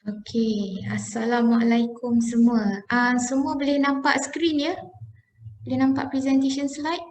Okey, Assalamualaikum semua. Semua boleh nampak skrin ya? Boleh nampak presentation slide?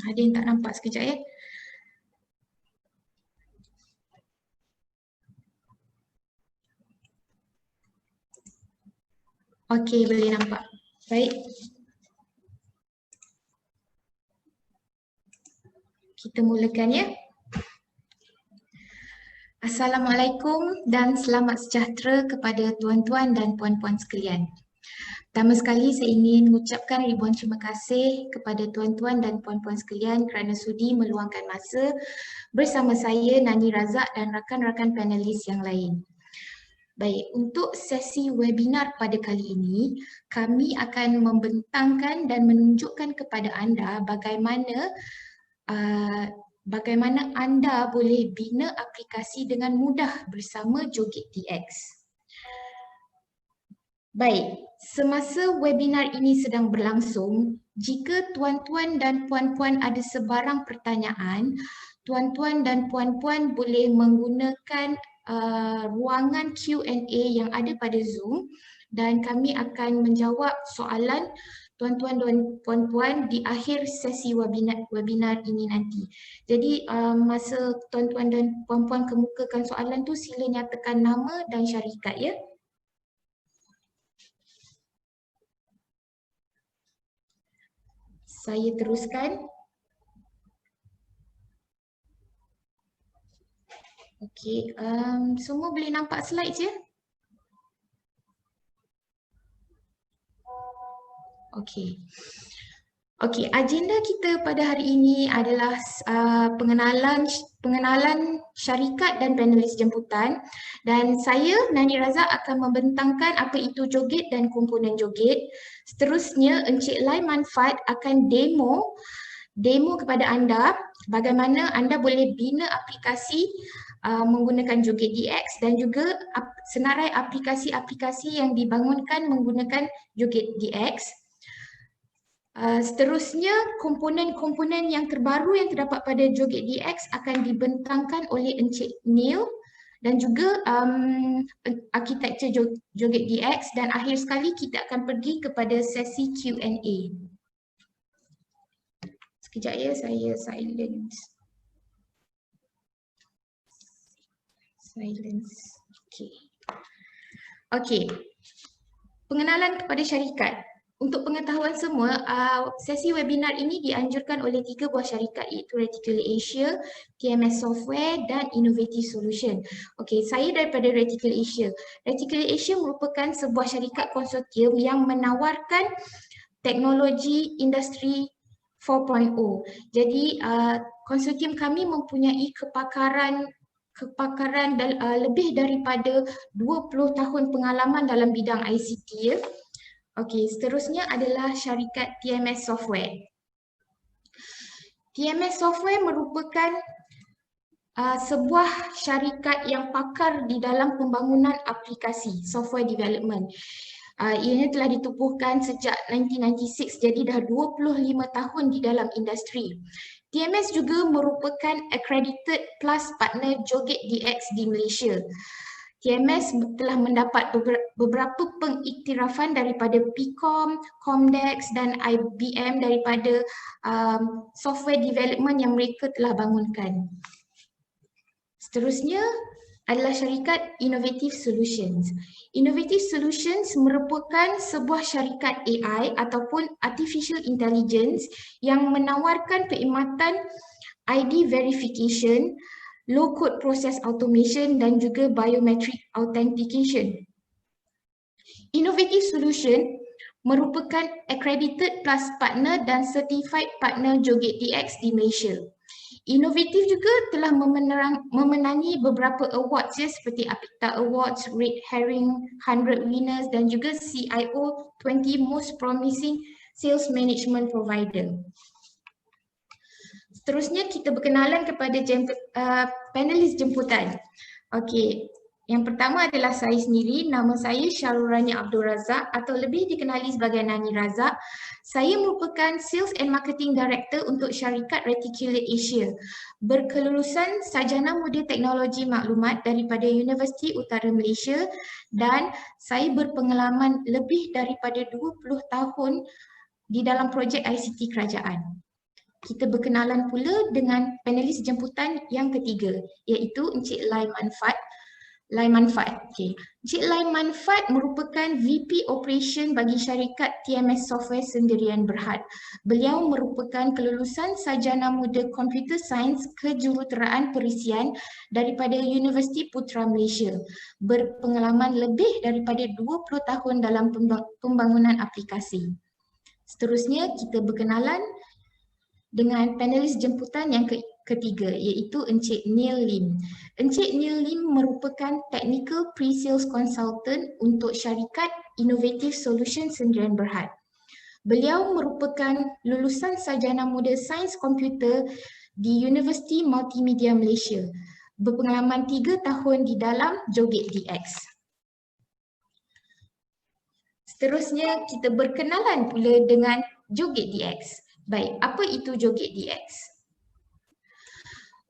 Ada yang tak nampak sekejap ya? Okey, boleh nampak. Baik. Kita mulakan ya. Assalamualaikum dan selamat sejahtera kepada tuan-tuan dan puan-puan sekalian. Pertama sekali saya ingin mengucapkan ribuan terima kasih kepada tuan-tuan dan puan-puan sekalian kerana sudi meluangkan masa bersama saya Nani Razak dan rakan-rakan panelis yang lain. Baik, untuk sesi webinar pada kali ini, kami akan membentangkan dan menunjukkan kepada anda bagaimana anda boleh bina aplikasi dengan mudah bersama Joget DX. Baik, semasa webinar ini sedang berlangsung, jika tuan-tuan dan puan-puan ada sebarang pertanyaan, tuan-tuan dan puan-puan boleh menggunakan ruangan Q&A yang ada pada Zoom dan kami akan menjawab soalan tuan-tuan dan puan-puan di akhir sesi webinar ini nanti. Jadi masa tuan-tuan dan puan-puan kemukakan soalan tu, sila nyatakan nama dan syarikat ya. Saya teruskan. Okey, semua boleh nampak slide je? Okey. Okey, agenda kita pada hari ini adalah pengenalan syarikat dan panelis jemputan, dan saya Nani Razak akan membentangkan apa itu joget dan komponen joget. Seterusnya Encik Lai Manfaat akan demo kepada anda bagaimana anda boleh bina aplikasi menggunakan Joget DX dan juga senarai aplikasi-aplikasi yang dibangunkan menggunakan Joget DX. Seterusnya, komponen-komponen yang terbaru yang terdapat pada Joget DX akan dibentangkan oleh Encik Neil dan juga arkitektur Joget DX, dan akhir sekali kita akan pergi kepada sesi Q&A. Sekejap ya, saya silence. Okey. Pengenalan kepada syarikat. Untuk pengetahuan semua, sesi webinar ini dianjurkan oleh 3 buah syarikat, iaitu Reticle Asia, TMS Software dan Innovative Solution. Okey, saya daripada Reticle Asia. Reticle Asia merupakan sebuah syarikat konsortium yang menawarkan teknologi industri 4.0. Jadi konsortium kami mempunyai kepakaran lebih daripada 20 tahun pengalaman dalam bidang ICT ya. Okey, seterusnya adalah syarikat TMS Software. TMS Software merupakan sebuah syarikat yang pakar di dalam pembangunan aplikasi, software development. Ianya telah ditubuhkan sejak 1996, jadi dah 25 tahun di dalam industri. TMS juga merupakan accredited plus partner Joget DX di Malaysia. TMS telah mendapat beberapa pengiktirafan daripada PCOM, Comdex dan IBM daripada software development yang mereka telah bangunkan. Seterusnya adalah syarikat Innovative Solutions. Innovative Solutions merupakan sebuah syarikat AI ataupun Artificial Intelligence yang menawarkan perkhidmatan ID verification, low code process automation dan juga biometric authentication. Innovative Solution merupakan accredited plus partner dan certified partner Joget DX di Malaysia. Innovative juga telah memenangi beberapa awards ya, seperti Apicta Awards, Red Herring 100 Winners dan juga CIO 20 Most Promising sales management provider. Seterusnya kita berkenalan kepada panelis jemputan. Okey, yang pertama adalah saya sendiri, nama saya Syarurani Abdul Razak atau lebih dikenali sebagai Nani Razak. Saya merupakan Sales and Marketing Director untuk syarikat Reticulate Asia, berkelulusan Sarjana Muda Teknologi Maklumat daripada Universiti Utara Malaysia dan saya berpengalaman lebih daripada 20 tahun di dalam projek ICT kerajaan. Kita berkenalan pula dengan panelis jemputan yang ketiga, iaitu Encik Lai Manfaat. Okay. Encik Lai Manfaat merupakan VP Operation bagi syarikat TMS Software Sendirian Berhad. Beliau merupakan kelulusan Sarjana Muda Computer Science Kejuruteraan Perisian daripada Universiti Putra Malaysia. Berpengalaman lebih daripada 20 tahun dalam pembangunan aplikasi. Seterusnya kita berkenalan dengan panelis jemputan yang ketiga, iaitu Encik Neil Lim. Encik Neil Lim merupakan Technical Pre-Sales Consultant untuk syarikat Innovative Solution Sendirian Berhad. Beliau merupakan lulusan Sarjana Muda Sains Komputer di Universiti Multimedia Malaysia. Berpengalaman 3 tahun di dalam Joget DX. Seterusnya kita berkenalan pula dengan Joget DX. Baik, apa itu Joget DX?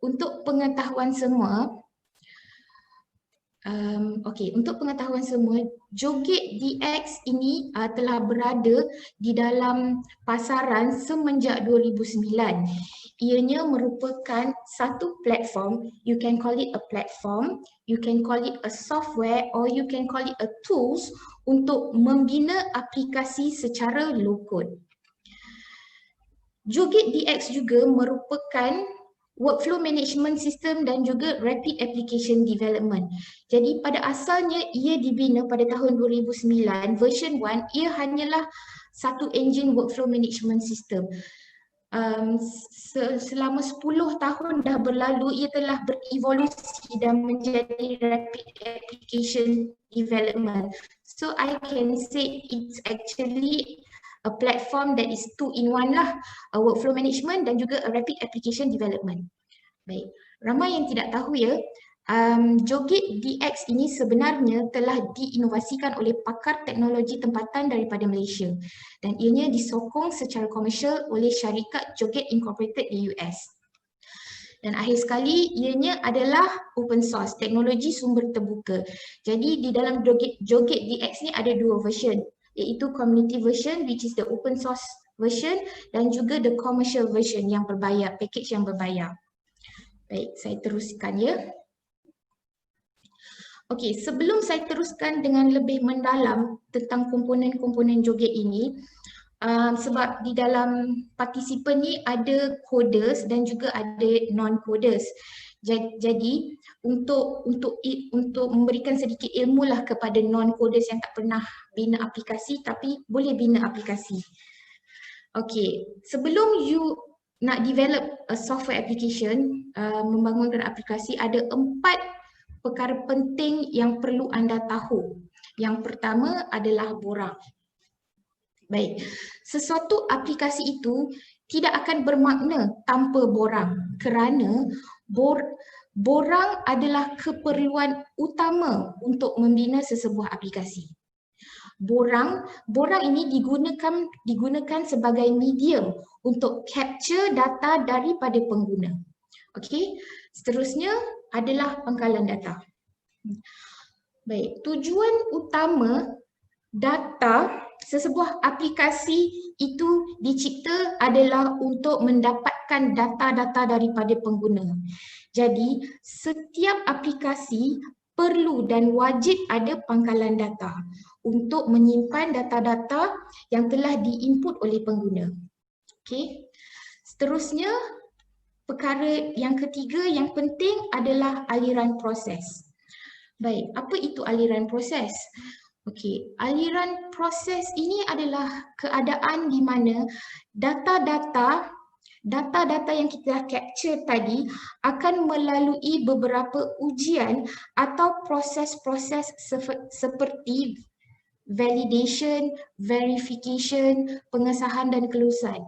Untuk pengetahuan semua, Joget DX ini telah berada di dalam pasaran semenjak 2009. Ianya merupakan satu platform, you can call it a platform, you can call it a software or you can call it a tools untuk membina aplikasi secara low code. Joget DX juga merupakan workflow management system dan juga rapid application development. Jadi pada asalnya ia dibina pada tahun 2009, version 1, ia hanyalah satu engine workflow management system. Selama 10 tahun dah berlalu, ia telah berevolusi dan menjadi rapid application development. So I can say it's actually a platform that is 2-in-1 lah, a workflow management dan juga a rapid application development. Baik, ramai yang tidak tahu ya, Joget DX ini sebenarnya telah diinovasikan oleh pakar teknologi tempatan daripada Malaysia dan ianya disokong secara komersial oleh syarikat Joget Incorporated di US. Dan akhir sekali, ianya adalah open source, teknologi sumber terbuka. Jadi di dalam Joget DX ni ada dua version, iaitu community version which is the open source version dan juga the commercial version yang berbayar, package yang berbayar. Baik, saya teruskan ya. Okey, sebelum saya teruskan dengan lebih mendalam tentang komponen-komponen Joget ini, sebab di dalam partisipan ni ada coders dan juga ada non-coders. Jadi untuk memberikan sedikit ilmu lah kepada non-coders yang tak pernah bina aplikasi tapi boleh bina aplikasi. Okey, sebelum you nak develop a software application, membangunkan aplikasi, ada 4 perkara penting yang perlu anda tahu. Yang pertama adalah borang. Baik, sesuatu aplikasi itu tidak akan bermakna tanpa borang kerana borang adalah keperluan utama untuk membina sesebuah aplikasi. Borang ini digunakan sebagai medium untuk capture data daripada pengguna. Okey, seterusnya adalah pangkalan data. Baik, tujuan utama data sesebuah aplikasi itu dicipta adalah untuk mendapatkan data-data daripada pengguna. Jadi, setiap aplikasi perlu dan wajib ada pangkalan data untuk menyimpan data-data yang telah diinput oleh pengguna. Okey. Seterusnya, perkara yang ketiga yang penting adalah aliran proses. Baik, apa itu aliran proses? Okey, aliran proses ini adalah keadaan di mana data-data yang kita capture tadi akan melalui beberapa ujian atau proses-proses seperti validation, verification, pengesahan dan kelulusan.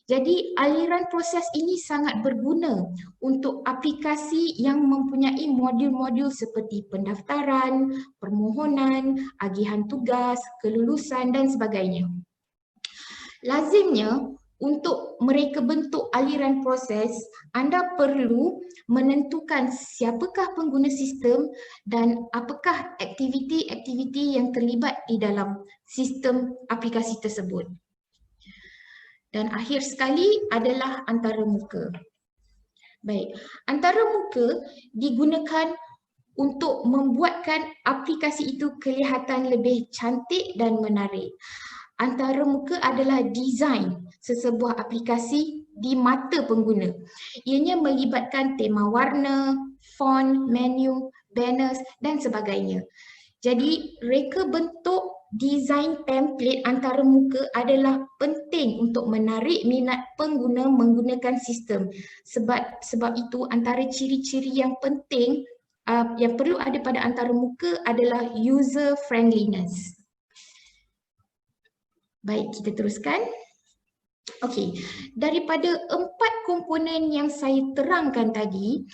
Jadi aliran proses ini sangat berguna untuk aplikasi yang mempunyai modul-modul seperti pendaftaran, permohonan, agihan tugas, kelulusan dan sebagainya. Lazimnya untuk mereka bentuk aliran proses, anda perlu menentukan siapakah pengguna sistem dan apakah aktiviti-aktiviti yang terlibat di dalam sistem aplikasi tersebut. Dan akhir sekali adalah antarmuka. Baik, antarmuka digunakan untuk membuatkan aplikasi itu kelihatan lebih cantik dan menarik. Antarmuka adalah desain sesebuah aplikasi di mata pengguna. Ianya melibatkan tema warna, font, menu, banners dan sebagainya. Jadi reka bentuk desain template antarmuka adalah penting untuk menarik minat pengguna menggunakan sistem. Sebab itu antara ciri-ciri yang penting yang perlu ada pada antarmuka adalah user friendliness. Baik, kita teruskan. Okey, daripada 4 komponen yang saya terangkan tadi,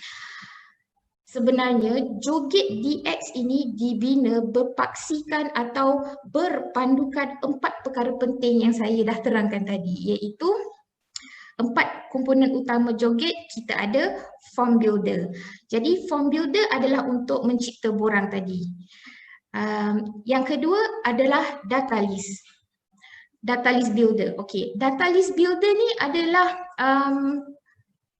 sebenarnya Joget DX ini dibina berpaksikan atau berpandukan 4 perkara penting yang saya dah terangkan tadi, iaitu 4 komponen utama Joget. Kita ada form builder. Jadi form builder adalah untuk mencipta borang tadi. Yang kedua adalah data list. Data list builder. Okey, data list builder ni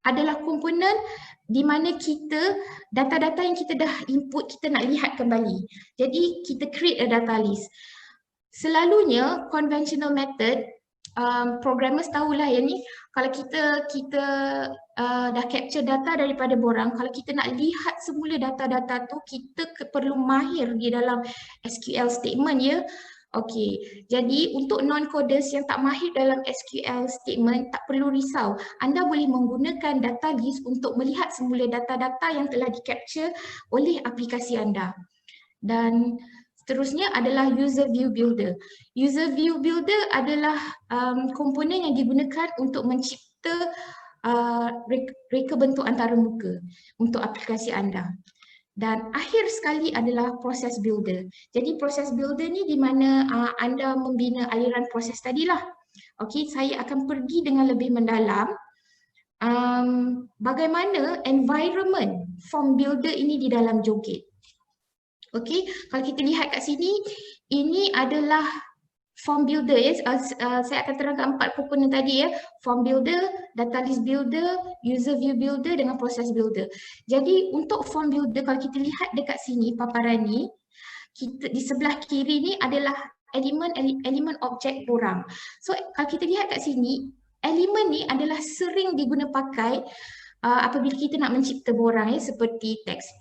adalah komponen di mana kita data-data yang kita dah input kita nak lihat kembali. Jadi kita create a data list. Selalunya conventional method, programmers tahulah yang ni, kalau kita dah capture data daripada borang, kalau kita nak lihat semula data-data tu, kita perlu mahir di dalam SQL statement ya. Okey, jadi untuk non-coders yang tak mahir dalam SQL statement, tak perlu risau. Anda boleh menggunakan data list untuk melihat semula data-data yang telah di-capture oleh aplikasi anda. Dan seterusnya adalah user view builder. User view builder adalah komponen yang digunakan untuk mencipta reka bentuk antarmuka untuk aplikasi anda. Dan akhir sekali adalah proses builder. Jadi proses builder ni di mana anda membina aliran proses tadilah. Okey, saya akan pergi dengan lebih mendalam bagaimana environment form builder ini di dalam Joget. Okey, kalau kita lihat kat sini, ini adalah form builder ya. Saya akan terangkan 4 komponen tadi ya. Form builder, data list builder, user view builder dengan proses builder. Jadi untuk form builder, kalau kita lihat dekat sini paparan ni, kita di sebelah kiri ni adalah elemen objek borang. So kalau kita lihat kat sini, elemen ni adalah sering diguna pakai apabila kita nak mencipta borang ya, seperti text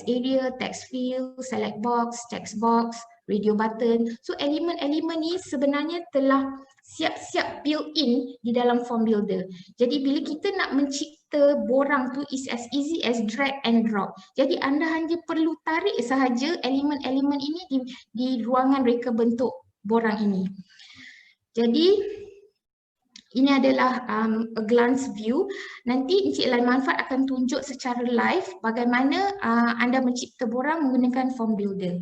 area, text field, select box, text box, radio button. So elemen-elemen ni sebenarnya telah siap-siap built-in di dalam form builder. Jadi bila kita nak mencipta borang tu is as easy as drag and drop. Jadi anda hanya perlu tarik sahaja elemen-elemen ini di ruangan reka bentuk borang ini. Jadi ini adalah a glance view. Nanti Encik Lain Manfaat akan tunjuk secara live bagaimana anda mencipta borang menggunakan form builder.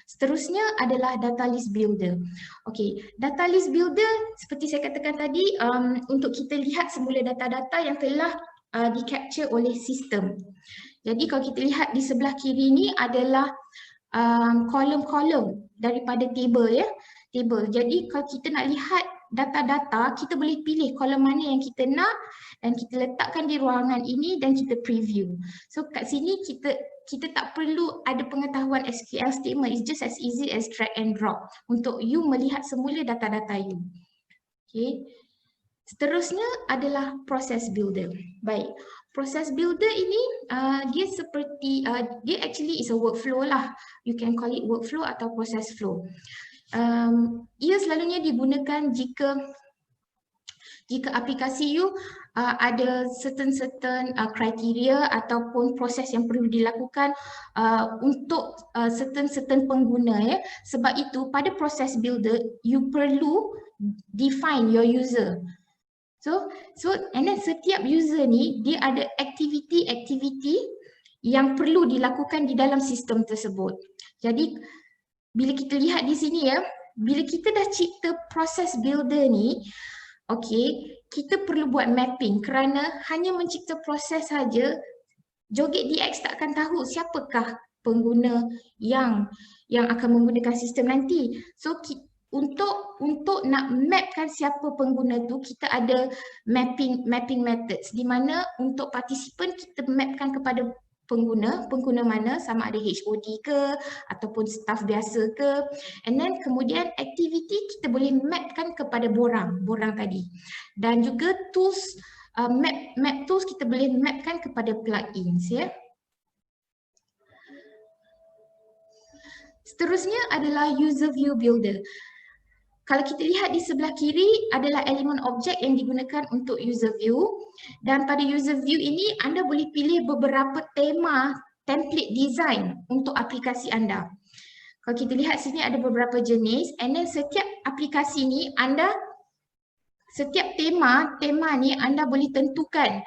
Seterusnya adalah data list builder. Okey, data list builder seperti saya katakan tadi, untuk kita lihat semula data-data yang telah di-capture oleh sistem. Jadi kalau kita lihat di sebelah kiri ni adalah kolom-kolom daripada table ya. Table. Jadi kalau kita nak lihat data-data, kita boleh pilih kolom mana yang kita nak dan kita letakkan di ruangan ini dan kita preview. So kat sini kita tak perlu ada pengetahuan SQL statement. It's just as easy as drag and drop untuk you melihat semula data-data you. Okay. Seterusnya adalah process builder. Baik. Process builder ini dia seperti dia actually is a workflow lah. You can call it workflow atau process flow. Ia selalunya digunakan jika Jika aplikasi you ada certain kriteria ataupun proses yang perlu dilakukan untuk certain pengguna ya. Sebab itu pada proses builder you perlu define your user. So and then setiap user ni dia ada aktiviti yang perlu dilakukan di dalam sistem tersebut. Jadi bila kita lihat di sini ya, bila kita dah cipta proses builder ni, okey, kita perlu buat mapping kerana hanya mencipta proses saja Joget DX tak akan tahu siapakah pengguna yang akan menggunakan sistem nanti. So untuk nak mapkan siapa pengguna tu, kita ada mapping methods di mana untuk partisipan kita mapkan kepada pengguna mana, sama ada HOD ke ataupun staff biasa ke, and then kemudian aktiviti kita boleh mapkan kepada borang tadi, dan juga tools map tools kita boleh mapkan kepada plugins ya. Seterusnya adalah user view builder. Kalau kita lihat di sebelah kiri adalah elemen objek yang digunakan untuk user view, dan pada user view ini anda boleh pilih beberapa tema template design untuk aplikasi anda. Kalau kita lihat sini ada beberapa jenis, and then setiap aplikasi ni setiap tema ni anda boleh tentukan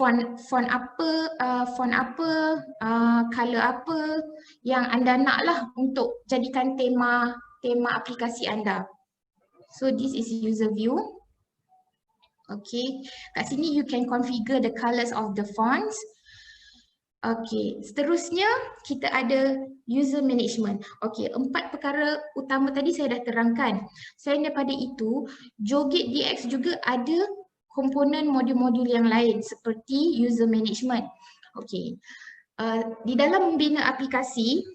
font apa, color apa yang anda naklah untuk jadikan tema aplikasi anda. So this is user view. Okay, kat sini you can configure the colors of the fonts. Okay, seterusnya kita ada user management. Okay, 4 perkara utama tadi saya dah terangkan. Selain daripada itu, Joget DX juga ada komponen modul-modul yang lain seperti user management. Okay, di dalam membina aplikasi,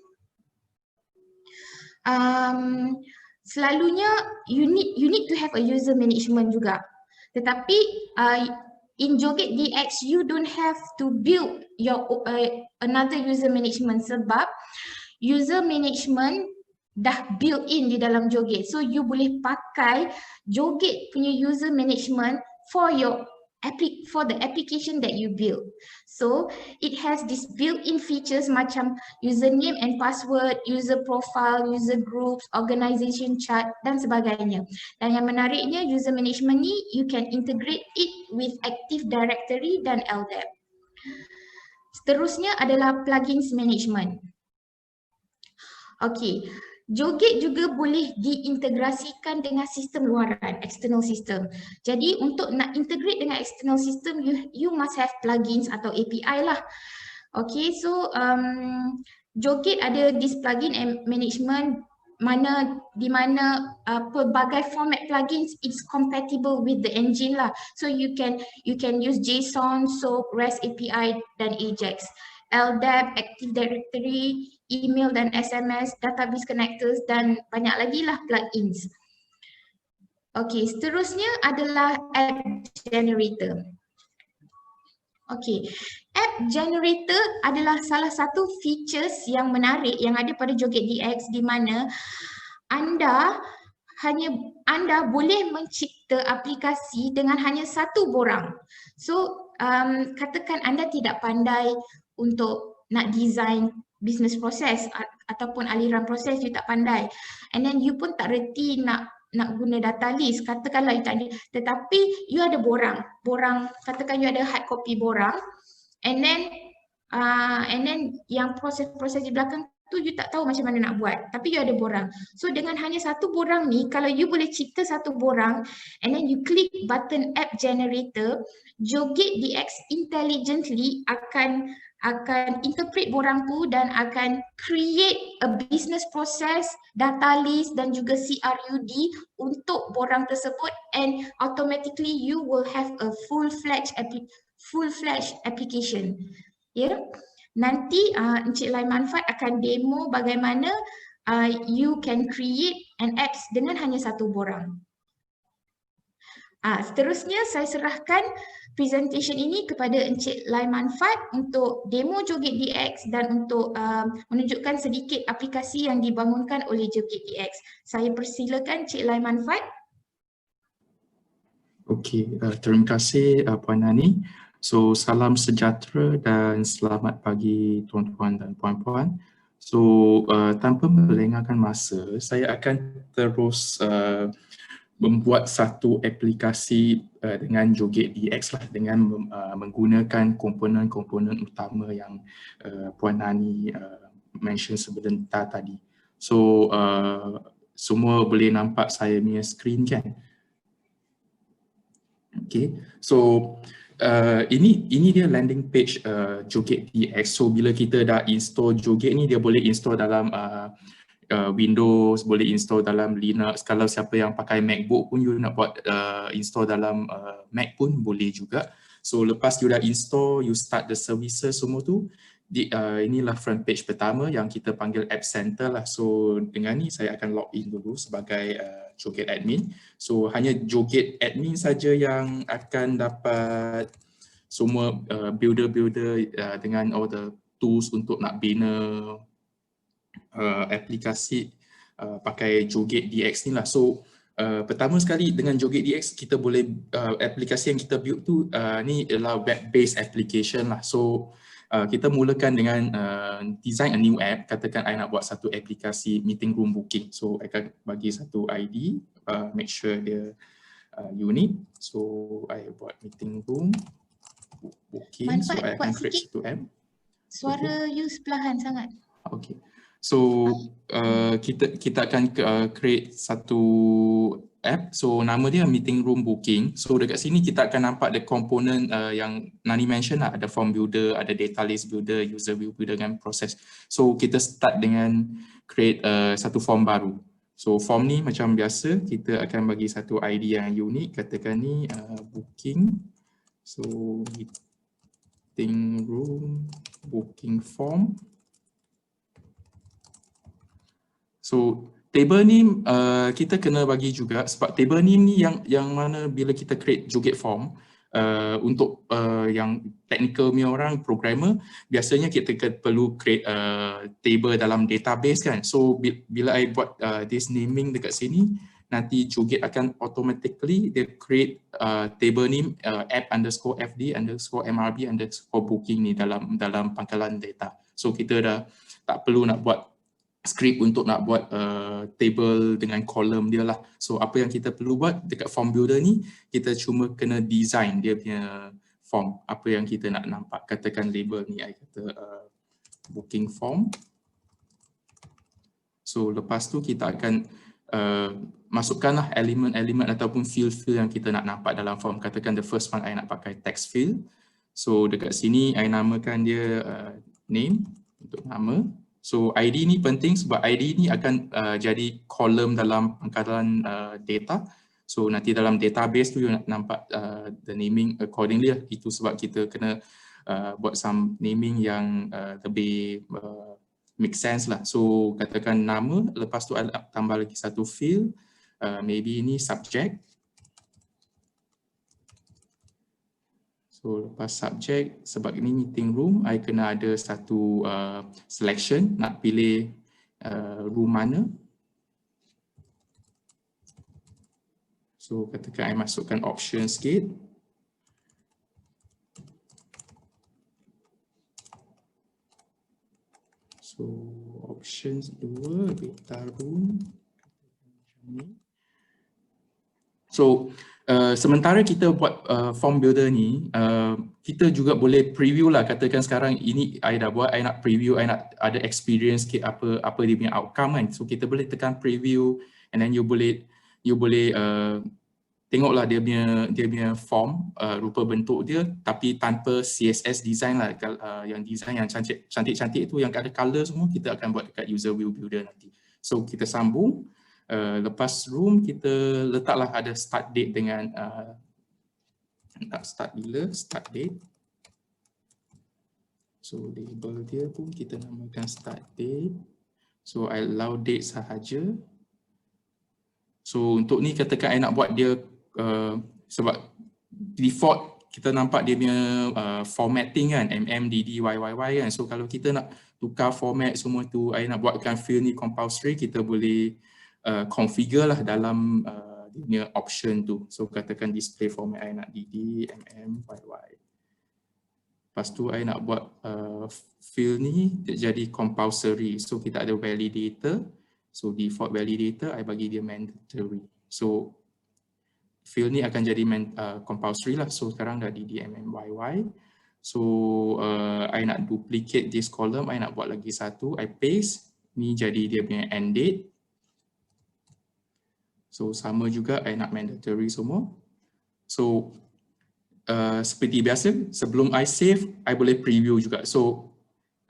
selalunya you need to have a user management juga. Tetapi in Joget DX you don't have to build your another user management sebab user management dah built in di dalam Joget. So you boleh pakai Joget punya user management for the application that you build. So it has this built-in features macam username and password, user profile, user groups, organization chart dan sebagainya. Dan yang menariknya, user management ni you can integrate it with Active Directory dan LDAP. Seterusnya adalah plugins management. Okay, Joget juga boleh diintegrasikan dengan sistem luaran, external system. Jadi untuk nak integrate dengan external system, you must have plugins atau API lah. Okay, so Joget ada this plugin and management di mana pelbagai format plugins is compatible with the engine lah. So you can use JSON, SOAP, REST API dan AJAX. LDAP, Active Directory, email dan SMS, database connectors dan banyak lagi lah plugins. Okay, seterusnya adalah app generator. Okay, app generator adalah salah satu features yang menarik yang ada pada Joget DX di mana anda boleh mencipta aplikasi dengan hanya satu borang. So katakan anda tidak pandai untuk nak design business proses ataupun aliran proses, you tak pandai, and then you pun tak reti nak guna data list, katakanlah you tak ada, tetapi you ada borang, katakan you ada hard copy borang, and then yang proses-proses di belakang tu you tak tahu macam mana nak buat, tapi you ada borang. So dengan hanya satu borang ni, kalau you boleh cipta satu borang and then you click button app generator, Joget DX intelligently akan interpret borang tu dan akan create a business process, data list dan juga CRUD untuk borang tersebut, and automatically you will have a full-fledged application. Ya, nanti Encik Lai Manfaat akan demo bagaimana you can create an apps dengan hanya satu borang. Seterusnya saya serahkan presentation ini kepada Encik Lai Manfaat untuk demo Joget DX dan untuk menunjukkan sedikit aplikasi yang dibangunkan oleh Joget DX. Saya persilakan Encik Lai Manfaat. Okey, terima kasih Puan Nani. So, salam sejahtera dan selamat pagi tuan-tuan dan puan-puan. So, tanpa melengahkan masa, saya akan terus membuat satu aplikasi dengan Joget DX lah, dengan menggunakan komponen-komponen utama yang Puan Nani mention sebentar tadi. So, semua boleh nampak saya punya screen kan? Okay, so ini dia landing page Joget DX. So bila kita dah install Joget ni, dia boleh install dalam Windows, boleh install dalam Linux. Kalau siapa yang pakai MacBook pun, you nak buat install dalam Mac pun boleh juga. So lepas you dah install, you start the services semua tu, inilah front page pertama yang kita panggil App Center lah. So dengan ni saya akan login dulu sebagai Joget admin. So hanya Joget admin saja yang akan dapat semua builder-builder dengan all the tools untuk nak bina aplikasi pakai Joget DX ni lah. So pertama sekali dengan Joget DX kita boleh aplikasi yang kita build tu ni adalah web-based application lah. So kita mulakan dengan design a new app. Katakan I nak buat satu aplikasi meeting room booking. So I akan bagi satu ID, make sure dia unique. So I buat meeting room booking. So I akan create satu app. Suara you sebelahan sangat. Okay. So kita akan create satu app. So nama dia meeting room booking. So dekat sini kita akan nampak the komponen yang Nani mention lah. Ada form builder, ada data list builder, user view builder dengan proses. So kita start dengan create satu form baru. So form ni macam biasa kita akan bagi satu ID yang unik. Katakan ni booking. So meeting room booking form. So table name kita kena bagi juga, sebab table name ni yang mana bila kita create Joget form untuk yang technical punya orang, programmer, biasanya kita perlu create table dalam database kan. So bila I buat this naming dekat sini, nanti Joget akan automatically dia create table name app_fd_mrb_booking ni dalam pangkalan data. So kita dah tak perlu nak buat script untuk nak buat table dengan column dia lah. So apa yang kita perlu buat dekat form builder ni, kita cuma kena design dia punya form, apa yang kita nak nampak. Katakan label ni, I kata booking form. So lepas tu kita akan masukkanlah elemen-elemen ataupun field-field yang kita nak nampak dalam form. Katakan the first one I nak pakai text field. So dekat sini I namakan dia name untuk nama. So ID ni penting sebab ID ni akan jadi kolom dalam pangkalan data. So nanti dalam database tu you nak nampak the naming accordingly. Itu sebab kita kena buat some naming yang lebih make sense lah. So katakan nama, lepas tu ada tambah lagi satu field, maybe ini subject. So lepas subject, sebab ini meeting room, I kena ada satu selection, nak pilih room mana. So katakan I masukkan option sikit. So options 2, data room. So sementara kita buat form builder ni, kita juga boleh preview lah. Katakan sekarang ini I dah buat, I nak preview, I nak ada experience sikit apa dia punya outcome kan. So kita boleh tekan preview and then you boleh tengoklah dia punya form, rupa bentuk dia, tapi tanpa CSS design lah. Yang design yang cantik-cantik itu yang ada color semua kita akan buat dekat user view builder nanti. So kita sambung. Lepas room kita letaklah ada start date dengan nak start bila, start date. So label dia pun kita namakan start date. So I allow date sahaja. So untuk ni katakan I nak buat dia sebab default kita nampak dia punya formatting kan, DDYYY kan. So kalau kita nak tukar format semua tu, I nak buatkan field ni compulsory, kita boleh configure lah dalam punya option tu. So katakan display format I nak DD, YY. Lepas tu I nak buat field ni jadi compulsory. So kita ada validator. So default validator I bagi dia mandatory. So field ni akan jadi compulsory lah. So sekarang dah DD, YY. So I nak duplicate this column, I nak buat lagi satu, I paste. Ni jadi dia punya end date. So sama juga I nak mandatory semua. So seperti biasa, sebelum I save, I boleh preview juga. So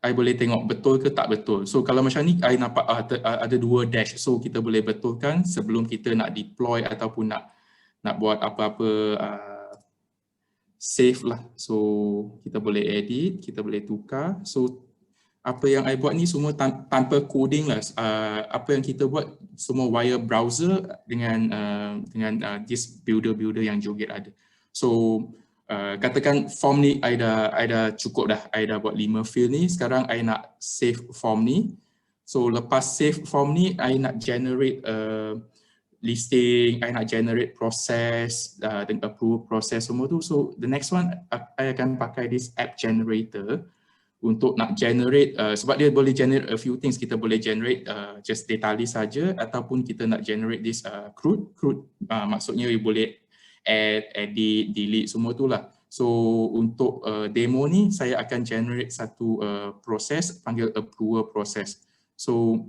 I boleh tengok betul ke tak betul. So kalau macam ni, I nampak ada dua dash. So kita boleh betulkan sebelum kita nak deploy ataupun nak buat apa-apa save lah. So kita boleh edit, kita boleh tukar. So apa yang I buat ni semua tanpa coding lah. Apa yang kita buat semua via browser dengan this builder yang Joget ada. So katakan form ni I dah cukup dah. I dah buat 5 field ni. Sekarang I nak save form ni. So lepas save form ni, I nak generate listing, I nak generate process, approve process semua tu. So the next one, I akan pakai this app generator untuk nak generate, sebab dia boleh generate a few things. Kita boleh generate just data list saja, ataupun kita nak generate this CRUD. Maksudnya you boleh add, edit, delete semua tu lah. So untuk demo ni, saya akan generate satu proses, panggil approval process. So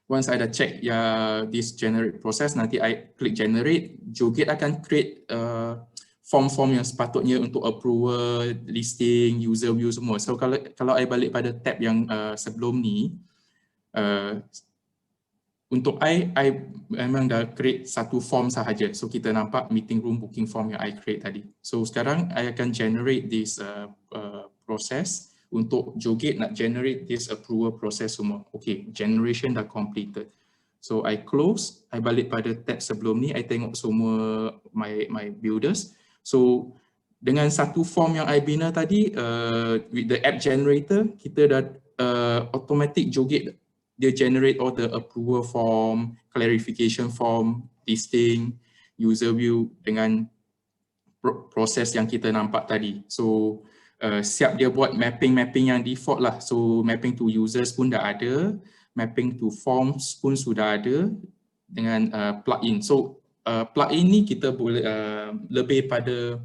once I dah check this generate process, nanti I klik generate, Joget akan create form-form yang sepatutnya untuk approval, listing, user view semua. So kalau I balik pada tab yang sebelum ni, untuk I memang dah create satu form sahaja. So kita nampak meeting room booking form yang I create tadi. So sekarang I akan generate this process untuk Joget nak generate this approval process semua. Okay, generation dah completed. So I close, I balik pada tab sebelum ni, I tengok semua my builders. So dengan satu form yang I bina tadi, with the app generator, kita dah automatic Joget dia generate all the approval form, clarification form, listing, user view dengan proses yang kita nampak tadi. So siap dia buat mapping yang default lah. So mapping to users pun dah ada, mapping to forms pun sudah ada dengan plugin. So plugin ni kita boleh lebih pada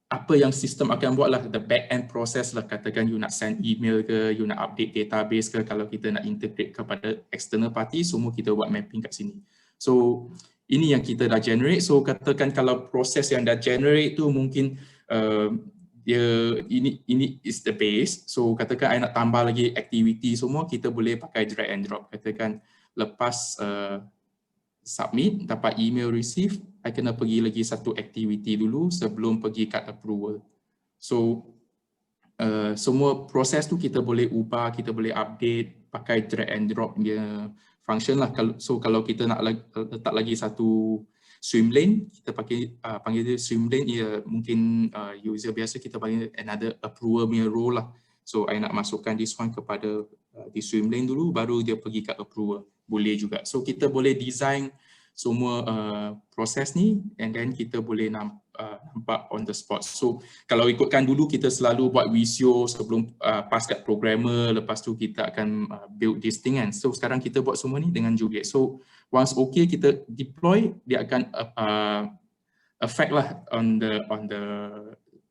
apa yang sistem akan buat lah, the back end process lah. Katakan you nak send email ke, you nak update database ke, kalau kita nak integrate kepada external party, semua kita buat mapping kat sini. So ini yang kita dah generate. So katakan kalau proses yang dah generate tu mungkin ini is the base. So katakan I nak tambah lagi activity semua, kita boleh pakai drag and drop. Katakan lepas submit, dapat email receive, I kena pergi lagi satu activity dulu sebelum pergi kat approval. So semua proses tu kita boleh ubah, kita boleh update, pakai drag and drop dia function lah. So kalau kita nak letak lagi satu swim lane, kita panggil dia swim lane, ya mungkin user biasa kita panggil another approval punya role lah. So I nak masukkan this one kepada di swim lane dulu, baru dia pergi kat approval, boleh juga. So kita boleh design semua proses ni, and then kita boleh nampak on the spot. So kalau ikutkan dulu kita selalu buat Visio sebelum pass kat programmer, lepas tu kita akan build this thing kan. So sekarang kita buat semua ni dengan Joget. So once okay kita deploy, dia akan affect lah on the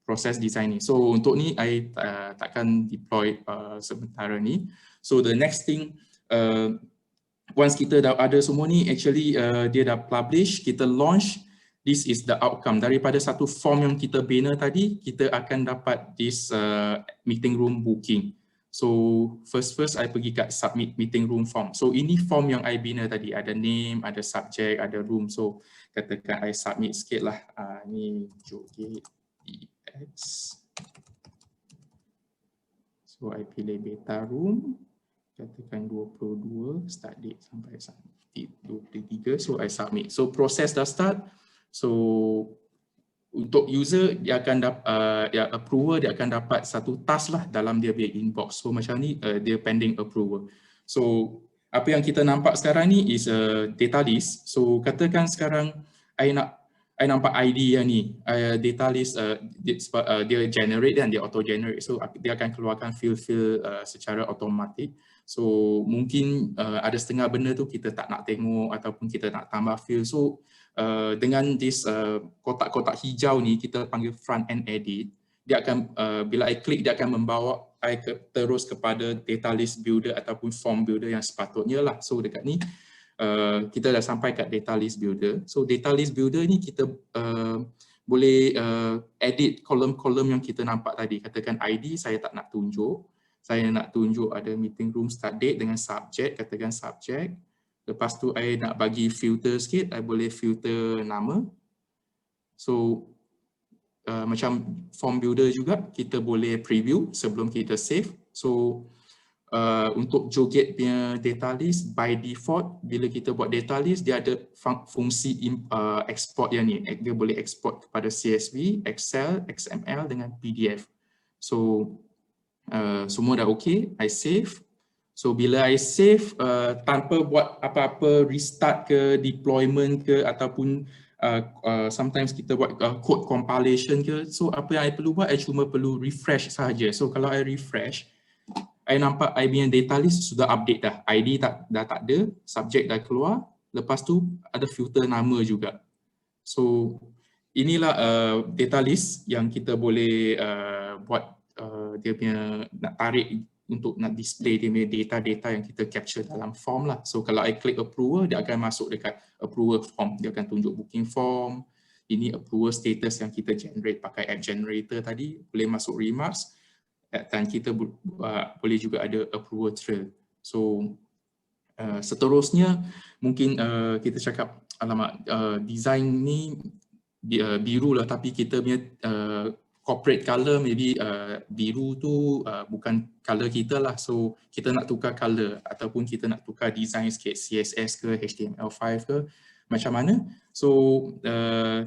process design ni. So untuk ni I takkan deploy sementara ni. So the next thing, once kita dah ada semua ni, actually dia dah publish, kita launch, this is the outcome. Daripada satu form yang kita bina tadi, kita akan dapat this meeting room booking. So first I pergi kat submit meeting room form. So ini form yang I bina tadi, ada name, ada subject, ada room. So katakan I submit sikit lah, ni Joget EX. So I pilih beta room, katakan 22, start date sampai 23, so I submit. So proses dah start. So untuk user, dia akan approval, dia akan dapat satu task lah dalam dia punya inbox. So macam ni dia pending approval. So apa yang kita nampak sekarang ni is a data list. So katakan sekarang I nampak ID yang ni, data list dia generate dan dia auto generate. So dia akan keluarkan field secara automatik. So mungkin ada setengah benda tu kita tak nak tengok ataupun kita nak tambah field. So dengan this kotak-kotak hijau ni kita panggil front end edit. Dia akan bila I klik dia akan membawa I terus kepada data list builder ataupun form builder yang sepatutnya lah. So dekat ni kita dah sampai kat data list builder. So data list builder ni kita boleh edit kolom-kolom yang kita nampak tadi. Katakan ID saya tak nak tunjuk. Saya nak tunjuk ada meeting room start date dengan subject, katakan subject. Lepas tu I nak bagi filter sikit, I boleh filter nama. So macam form builder juga kita boleh preview sebelum kita save. So untuk Joget punya data list by default bila kita buat data list dia ada fungsi export yang ni. Dia boleh export kepada CSV, Excel, XML dengan PDF. So semua dah okay, I save. So bila I save tanpa buat apa-apa restart ke deployment ke ataupun sometimes kita buat code compilation ke, so apa yang I perlu buat, I cuma perlu refresh sahaja. So kalau I refresh, I nampak I punya data list sudah update dah. ID dah tak ada, subject dah keluar, lepas tu ada filter nama juga. So inilah data list yang kita boleh buat dia punya nak tarik untuk nak display dia punya data-data yang kita capture dalam form lah. So kalau I klik approval, dia akan masuk dekat approval form. Dia akan tunjuk booking form. Ini approval status yang kita generate pakai app generator tadi. Boleh masuk remarks. Dan kita boleh juga ada approval trail. So seterusnya mungkin kita cakap alamak design ni biru lah tapi kita punya corporate color maybe biru tu bukan color kita lah, so kita nak tukar color ataupun kita nak tukar design sikit CSS ke HTML5 ke macam mana. So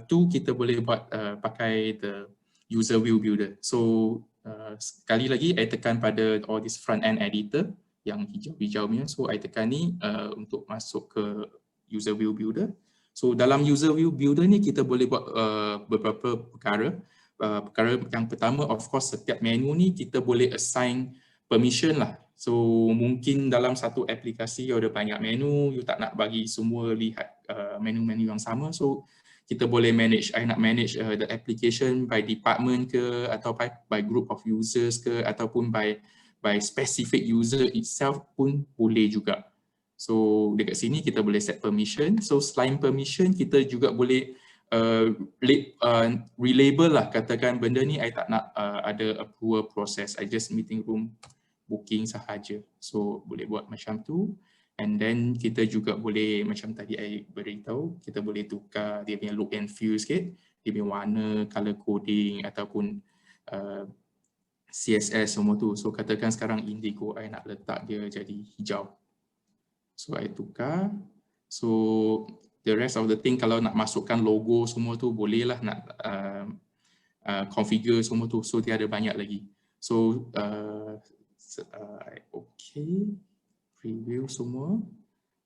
tu kita boleh buat pakai the user view builder. So sekali lagi I tekan pada all this front end editor yang hijau-hijau punya. So I tekan ni untuk masuk ke user view builder. So dalam user view builder ni kita boleh buat beberapa perkara. Perkara yang pertama, of course, setiap menu ni kita boleh assign permission lah. So mungkin dalam satu aplikasi you ada banyak menu, you tak nak bagi semua lihat menu-menu yang sama. So kita boleh manage, I nak manage the application by department ke atau by group of users ke ataupun by specific user itself pun boleh juga. So dekat sini kita boleh set permission. So selain permission kita juga boleh relabel lah, katakan benda ni I tak nak ada approval process, I just meeting room booking sahaja. So boleh buat macam tu. And then kita juga boleh macam tadi I beritahu, kita boleh tukar dia punya look and feel sikit, dia punya warna, color coding ataupun CSS semua tu. So katakan sekarang indigo, I nak letak dia jadi hijau. So I tukar. So the rest of the thing kalau nak masukkan logo semua tu boleh lah, nak configure semua tu. So dia ada banyak lagi. So okay, preview semua.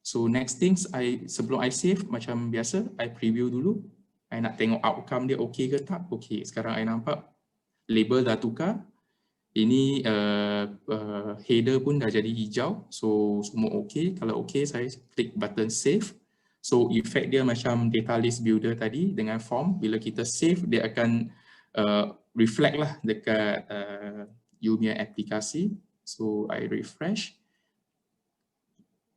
So next things sebelum I save macam biasa I preview dulu. I nak tengok outcome dia okay ke tak. Okay, sekarang I nampak label dah tukar. Ini header pun dah jadi hijau. So semua okay. Kalau okay saya klik button save. So effect dia macam data list builder tadi dengan form. Bila kita save, dia akan reflect lah dekat you punya aplikasi. So I refresh.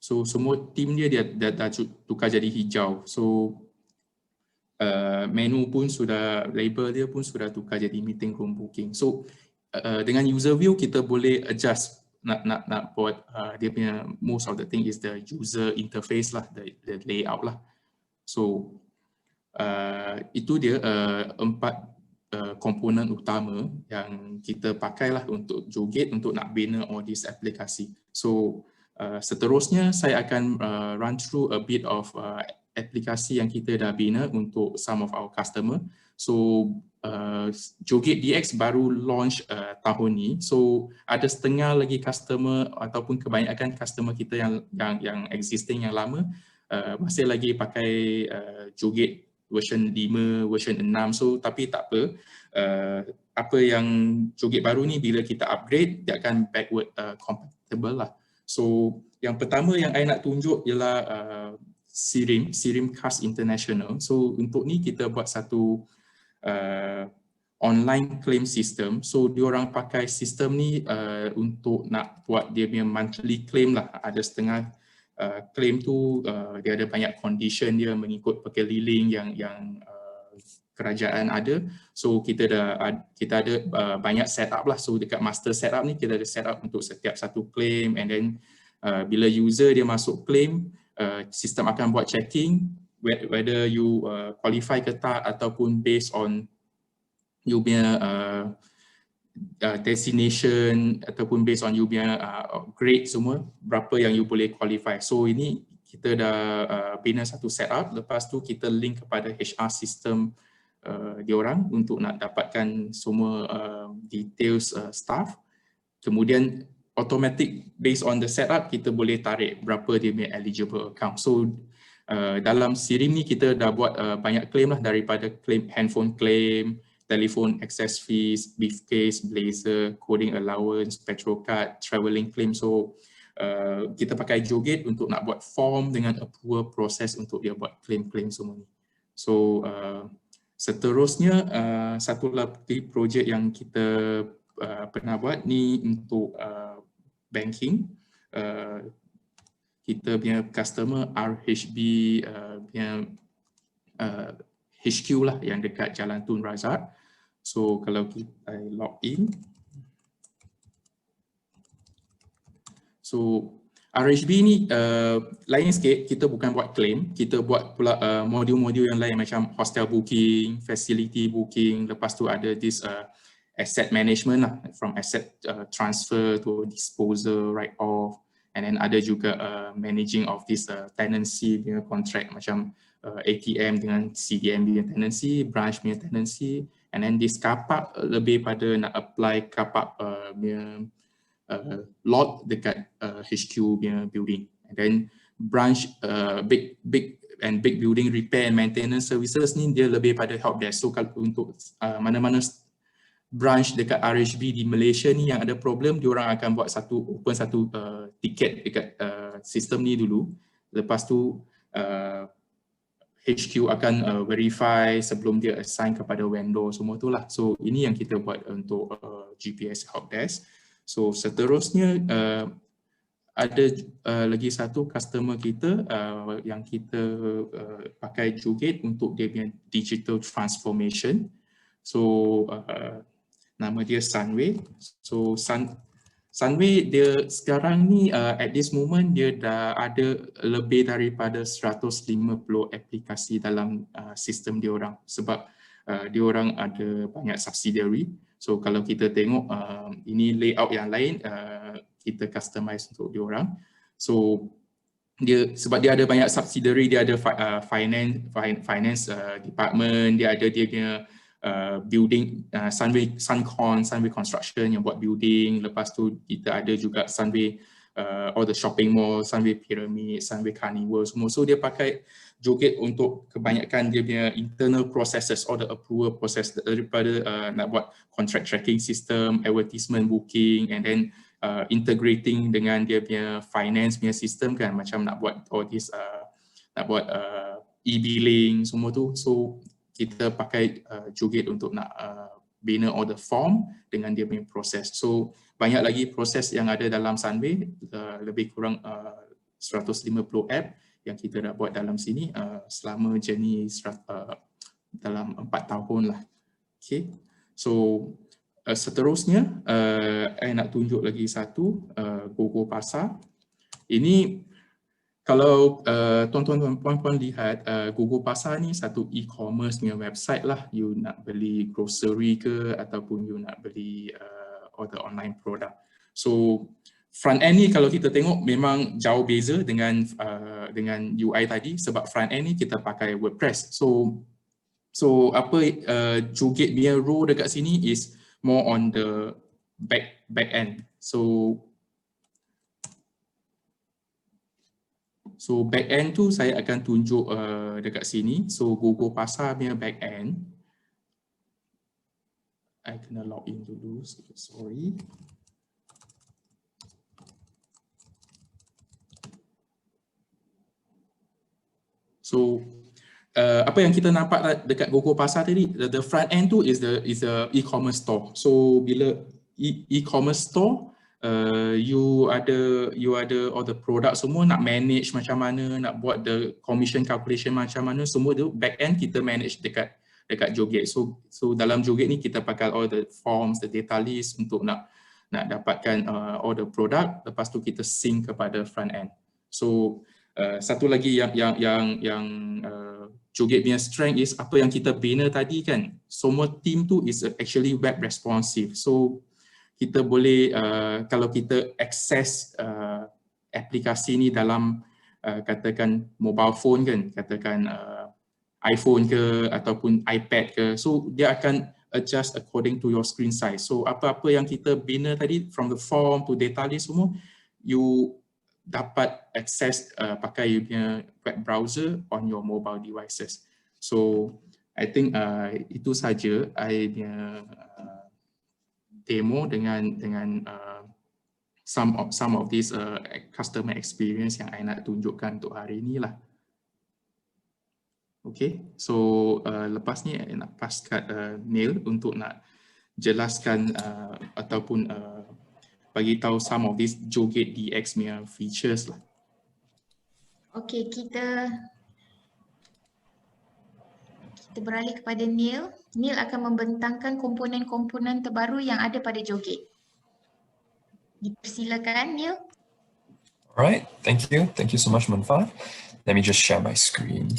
So semua team dia dah tukar jadi hijau. So menu pun sudah, label dia pun sudah tukar jadi meeting room booking. So dengan user view kita boleh adjust nak buat dia punya most of the thing is the user interface lah, the layout lah. So itu dia 4 komponen utama yang kita pakai lah untuk Joget untuk nak bina all this aplikasi. So seterusnya saya akan run through a bit of aplikasi yang kita dah bina untuk some of our customer. So Joget DX baru launch tahun ni. So ada setengah lagi customer ataupun kebanyakan customer kita yang existing yang lama masih lagi pakai Joget version 5, version 6. So tapi tak apa. Apa yang Joget baru ni bila kita upgrade dia akan backward compatible lah. So yang pertama yang I nak tunjuk ialah Sirim Cast International. So untuk ni kita buat satu online claim system. So diorang pakai sistem ni untuk nak buat dia punya monthly claim lah. Ada setengah claim tu dia ada banyak condition dia mengikut pekeliling yang kerajaan ada. So kita ada banyak setup lah. So dekat master setup ni kita ada setup untuk setiap satu claim, and then bila user dia masuk claim, sistem akan buat checking whether you qualify ke tak, ataupun based on you punya destination ataupun based on you punya grade semua, berapa yang you boleh qualify. So ini kita dah bina satu setup, lepas tu kita link kepada HR system diorang untuk nak dapatkan semua details staff. Kemudian automatic based on the setup kita boleh tarik berapa dia punya eligible account. So dalam Sirim ni kita dah buat banyak claim lah, daripada claim handphone claim, telephone access fees, briefcase, blazer, coding allowance, petrol card, travelling claim. So kita pakai Joget untuk nak buat form dengan approval process untuk dia buat claim-claim semua ni. So seterusnya satu lagi projek yang kita pernah buat ni untuk banking. Kita punya customer RHB punya HQ lah yang dekat Jalan Tun Razak. So kalau kita log in, so RHB ni lain sikit, kita bukan buat claim, kita buat pula modul-modul yang lain macam hostel booking, facility booking, lepas tu ada this asset management lah, from asset transfer to disposal, write off, and then ada juga managing of this tenancy punya contract macam ATM dengan CDM punya tenancy, branch punya tenancy, and then this car park lebih pada nak apply car park punya lot dekat HQ punya building, and then branch big building repair and maintenance services ni dia lebih pada help desk. So kalau untuk mana-mana branch dekat RHB di Malaysia ni yang ada problem, diorang akan buat open satu tiket dekat sistem ni dulu, lepas tu HQ akan verify sebelum dia assign kepada vendor semua tu lah. So ini yang kita buat untuk GPS help desk. So seterusnya ada lagi satu customer kita yang kita pakai Joget untuk dia punya digital transformation. So nama dia Sunway. So Sunway dia sekarang ni at this moment dia dah ada lebih daripada 150 aplikasi dalam sistem diorang, sebab diorang ada banyak subsidiary. So kalau kita tengok ini layout yang lain kita customize untuk diorang. So sebab dia ada banyak subsidiary, dia ada finance department, dia ada dia punya building, Sunway Construction yang buat building, lepas tu kita ada juga Sunway all the shopping mall, Sunway Pyramid, Sunway Carnival semua. So dia pakai Joget untuk kebanyakan dia punya internal processes, all the approval process, daripada nak buat contract tracking system, advertisement booking, and then integrating dengan dia punya finance punya system kan, macam nak buat all this nak buat e-billing semua tu. So kita pakai Joget untuk nak bina order form dengan dia punya proses. So banyak lagi proses yang ada dalam Sunway, lebih kurang 150 app yang kita dah buat dalam sini selama journey dalam 4 tahun lah. Okay. So seterusnya saya nak tunjuk lagi satu, Gogo Pasar. Ini kalau tuan-tuan dan puan-puan lihat, Gogo Pasar ni satu e-commerce punya website lah. You nak beli grocery ke ataupun you nak beli order online product. So front end ni kalau kita tengok memang jauh beza dengan UI tadi, sebab front end ni kita pakai WordPress. So apa Joget punya role dekat sini is more on the back end. So back end tu saya akan tunjuk dekat sini. So Gogo Pasar punya back end. I kena log in dulu, sorry. So apa yang kita nampak dekat Gogo Pasar tadi, the front end tu is the e-commerce store. So bila e-commerce store, you ada all the product semua, nak manage macam mana, nak buat the commission calculation macam mana, semua tu back end kita manage dekat Joget. So dalam Joget ni kita pakai all the forms, the data list untuk nak dapatkan all the product, lepas tu kita sync kepada front end. So satu lagi yang Joget punya strength is apa yang kita bina tadi kan, semua team tu is actually web responsive. So kita boleh kalau kita access aplikasi ni dalam katakan mobile phone kan, katakan iPhone ke ataupun iPad ke, so dia akan adjust according to your screen size. So apa-apa yang kita bina tadi, from the form to data list semua, you dapat access pakai you punya web browser on your mobile devices. So I think itu saja I punya demo dengan some of these customer experience yang I nak tunjukkan untuk hari ini lah. Okay, so lepas ni I nak pass kat Neil untuk nak jelaskan ataupun bagi tahu some of these Joget DX punya features lah. Okay, kita beralih kepada Neil. Neil akan membentangkan komponen-komponen terbaru yang ada pada Joget. Dipersilakan Neil. Alright, thank you. Thank you so much, Manfaat. Let me just share my screen.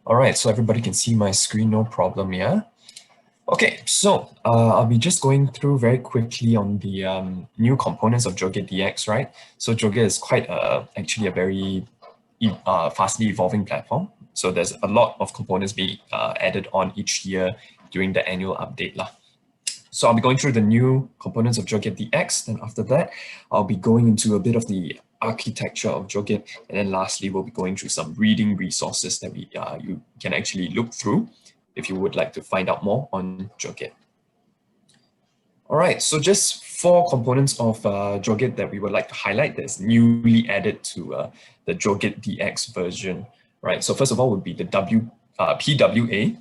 Alright, so everybody can see my screen, no problem, yeah? Okay, so I'll be just going through very quickly on the new components of Joget DX, right? So Joget is quite actually a very fastly evolving platform. So there's a lot of components being added on each year during the annual update lah. So I'll be going through the new components of Joget DX. Then after that, I'll be going into a bit of the architecture of Joget. And then lastly, we'll be going through some reading resources that you can actually look through if you would like to find out more on Joget. All right, so just 4 components of Joget that we would like to highlight that's newly added to the Joget DX version, right? So first of all would be the PWA,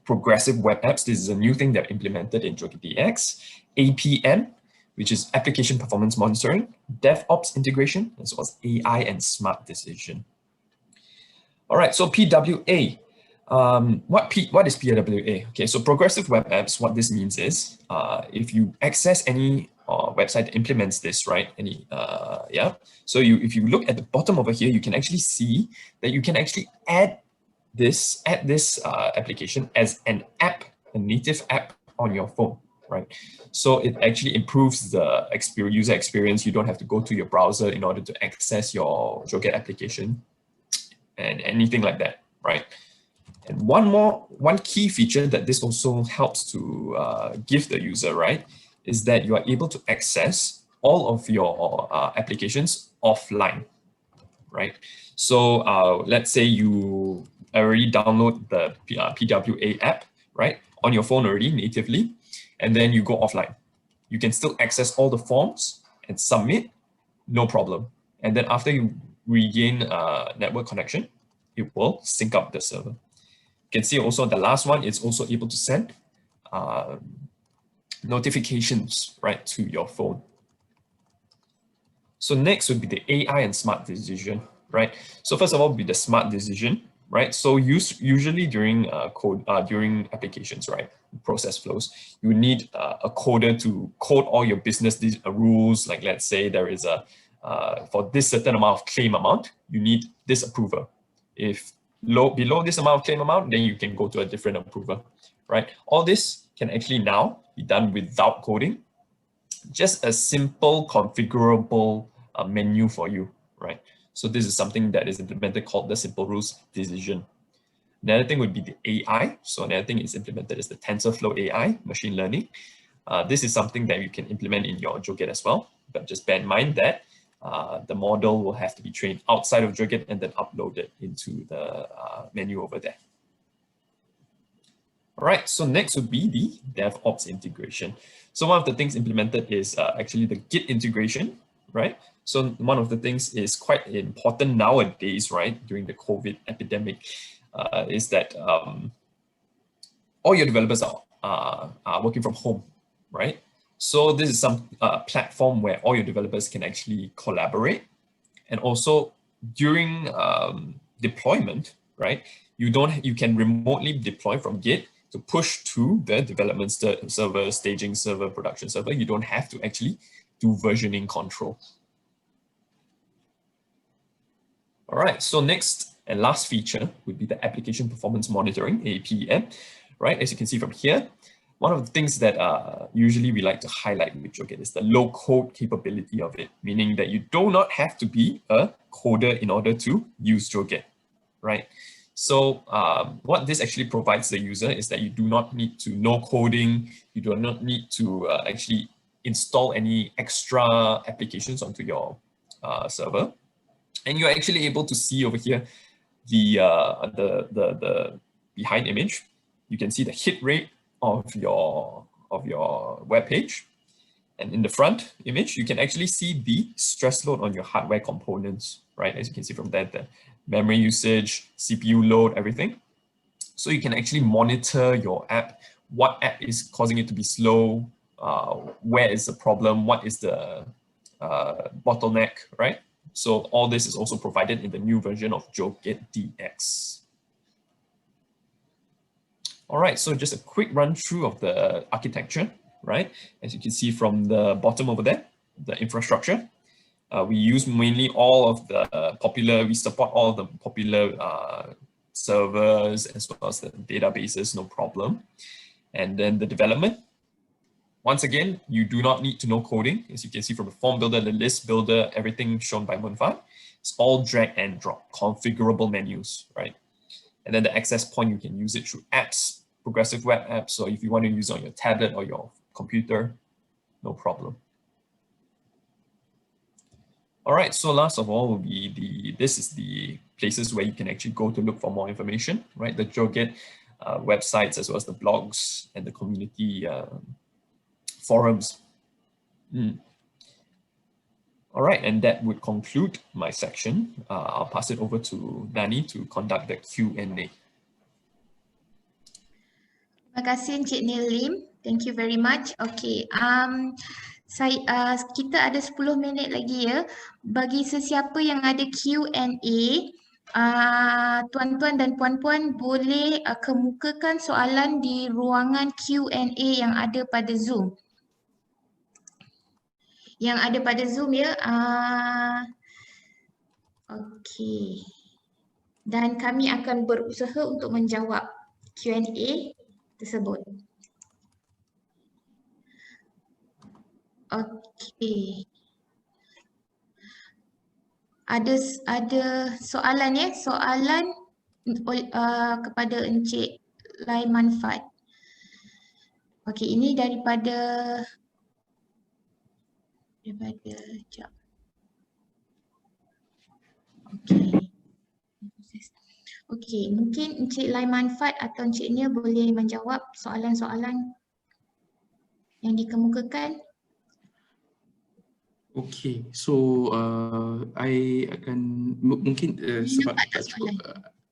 Progressive Web Apps. This is a new thing that implemented in Joget DX. APM, which is Application Performance Monitoring, DevOps integration, as well as AI and Smart Decision. All right, so PWA. What is PWA? Okay, so Progressive Web Apps, what this means is if you access any website that implements this, right? So if you look at the bottom over here, you can actually see that you can actually add this application as an app, a native app on your phone, right? So it actually improves the user experience. You don't have to go to your browser in order to access your Joget application and anything like that, right? And one key feature that this also helps to give the user, right, is that you are able to access all of your applications offline, right? So let's say you already download the PWA app, right, on your phone already natively, and then you go offline. You can still access all the forms and submit, no problem. And then after you regain network connection, it will sync up the server. You can see also the last one is also able to send notifications, right, to your phone. So next would be the AI and Smart Decision, right? So first of all, would be the Smart Decision, right? So usually during during applications, right, process flows, you need a coder to code all your business rules. Like let's say there is a for this certain amount of claim amount, you need this approver. If below this amount of claim amount, then you can go to a different approver, right? All this can actually now be done without coding. just a simple configurable menu for you, right? So this is something that is implemented called the Simple Rules decision. Another thing would be the AI. So another thing is implemented is the TensorFlow AI, machine learning. This is something that you can implement in your Jogate as well, but just bear in mind that the model will have to be trained outside of Jogate and then uploaded into the menu over there. All right, so next would be the DevOps integration. So one of the things implemented is actually the Git integration, right? So one of the things is quite important nowadays, right, during the COVID epidemic, is that all your developers are working from home, right? So this is some platform where all your developers can actually collaborate, and also during deployment, right? You can remotely deploy from Git to push to the development server, staging server, production server. You don't have to actually do versioning control. All right, so next and last feature would be the application performance monitoring, APM, right? As you can see from here, one of the things that usually we like to highlight with Jogate is the low code capability of it, meaning that you do not have to be a coder in order to use Jogate, right? So what this actually provides the user is that you do not need to know coding, you do not need to actually install any extra applications onto your server. And you're actually able to see over here the behind image. You can see the hit rate of your web page, and in the front image you can actually see the stress load on your hardware components, right? As you can see from that, the memory usage, CPU load, everything. So you can actually monitor your app, what app is causing it to be slow, where is the problem, what is the bottleneck, right? So all this is also provided in the new version of Jogate DX. All right, so just a quick run through of the architecture, right? As you can see from the bottom over there, the infrastructure. We use mainly all of the we support all of the popular servers as well as the databases, no problem. And then the development. Once again, you do not need to know coding. As you can see from the form builder, the list builder, everything shown by Mun-Faat. It's all drag and drop, configurable menus, right? And then the access point, you can use it through apps, progressive web apps. So if you want to use it on your tablet or your computer, no problem. All right, so last of all will be this is the places where you can actually go to look for more information, right? The Jogate websites, as well as the blogs and the community forums. All right, and that would conclude my section. I'll pass it over to Nani to conduct the Q&A. Terima kasih Encik Neil Lim. Thank you very much. Okay, kita ada 10 minit lagi ya. Bagi sesiapa yang ada Q&A, tuan-tuan dan puan-puan boleh kemukakan soalan di ruangan Q&A yang ada pada Zoom. Yang ada pada Zoom ya. Okey. Dan kami akan berusaha untuk menjawab Q&A tersebut. Okey. Ada soalan ya? Soalan kepada Encik Lai Mun-Faat. Okey, ini daripada sekejap. Okey, mungkin Encik Lai Mun-Faat atau Encik Neil boleh menjawab soalan-soalan yang dikemukakan. Okay, so I akan mungkin sebab nampak tak soalan?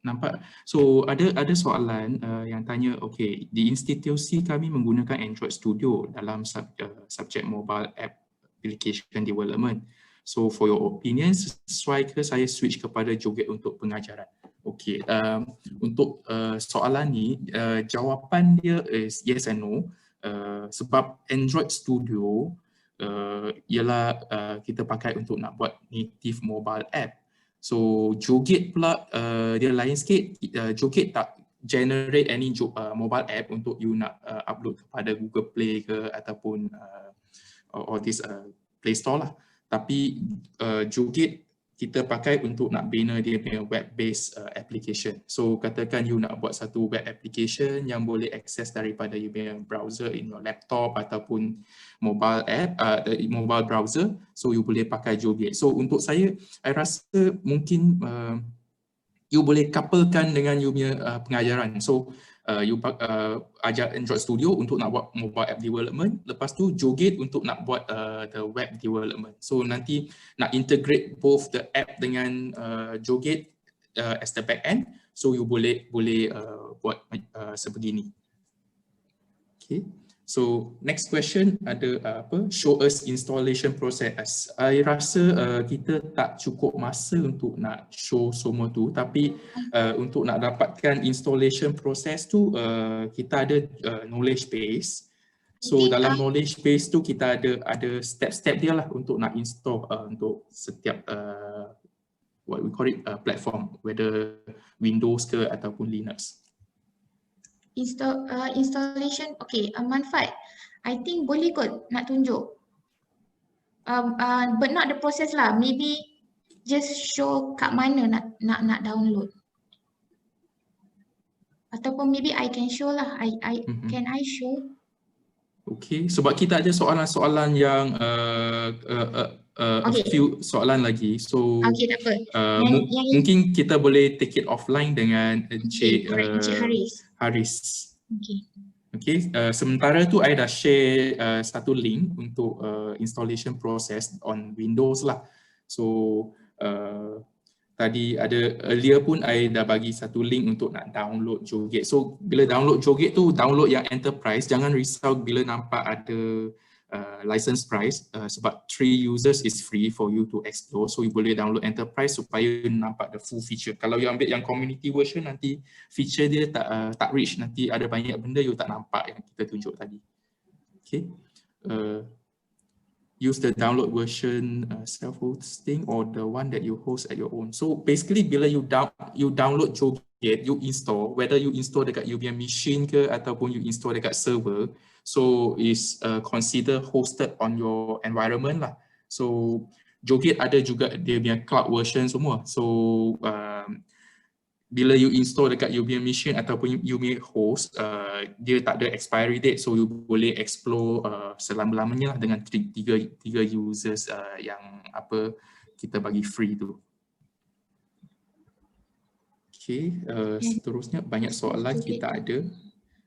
Nampak. So ada soalan yang tanya, okay, di institusi kami menggunakan Android Studio dalam subjek mobile app application development. So for your opinion, sesuai ke saya switch kepada Jogate untuk pengajaran? Okay, untuk soalan ni, jawapan dia is yes and no. Sebab Android Studio ialah kita pakai untuk nak buat native mobile app. So Jogate pula dia lain sikit. Jogate tak generate any mobile app untuk you nak upload kepada Google Play ke ataupun or this Play Store lah. Tapi Joget kita pakai untuk nak bina dia punya web-based application. So katakan you nak buat satu web application yang boleh access daripada you punya browser in your laptop ataupun mobile app, mobile browser, so you boleh pakai Joget. So untuk saya rasa mungkin you boleh couplekan dengan you punya pengajaran. So you ajar Android Studio untuk nak buat mobile app development, lepas tu Joget untuk nak buat the web development. So nanti nak integrate both the app dengan Joget as the back end, so you boleh buat sebegini. Okay. So next question ada show us installation process. I rasa kita tak cukup masa untuk nak show semua tu, tapi untuk nak dapatkan installation process tu kita ada knowledge base. So dalam knowledge base tu kita ada step-step dia lah untuk nak install untuk setiap what we call it platform, whether Windows ke ataupun Linux. Installation, okay, Manfaat. I think boleh kot nak tunjuk. But not the process lah. Maybe just show kat mana nak download. Ataupun maybe I can show lah. Can I show? Okay, sebab kita ada soalan-soalan yang Okay. a few soalan lagi. So Okay, tak apa. mungkin kita boleh take it offline dengan Encik Haris. Okay. Okay, sementara tu I dah share satu link untuk installation process on Windows lah. So tadi ada earlier pun I dah bagi satu link untuk nak download Joget. So bila download Joget tu, download yang enterprise, jangan risau bila nampak ada license price, sebab 3 users is free for you to explore. So you boleh download enterprise supaya nampak the full feature. Kalau you ambil yang community version, nanti feature dia tak reach, nanti ada banyak benda you tak nampak yang kita tunjuk tadi. Okay. Use the download version self-hosting or the one that you host at your own. So basically bila you download Joget, you install, whether you install dekat you punya machine ke ataupun you install dekat server, so is consider hosted on your environment lah. So Joget ada juga dia punya cloud version semua. So bila you install dekat you punya machine ataupun you punya host, dia tak ada expiry date, so you boleh explore selama-lamanya lah dengan tiga users yang kita bagi free tu. Okay, seterusnya banyak soalan kita ada.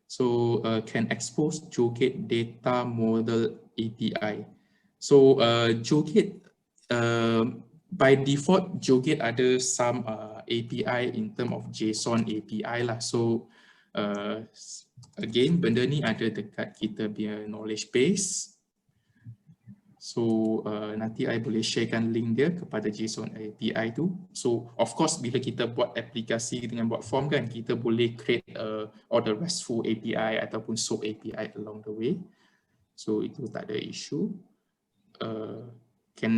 So can expose Joget data model API. So Joget by default Joget ada some API in term of JSON API lah. So again benda ni ada dekat kita punya knowledge base. So nanti I boleh sharekan link dia kepada JSON API tu. So of course bila kita buat aplikasi dengan buat form kan, kita boleh create all the RESTful API ataupun SOAP API along the way. So itu tak ada issue. Can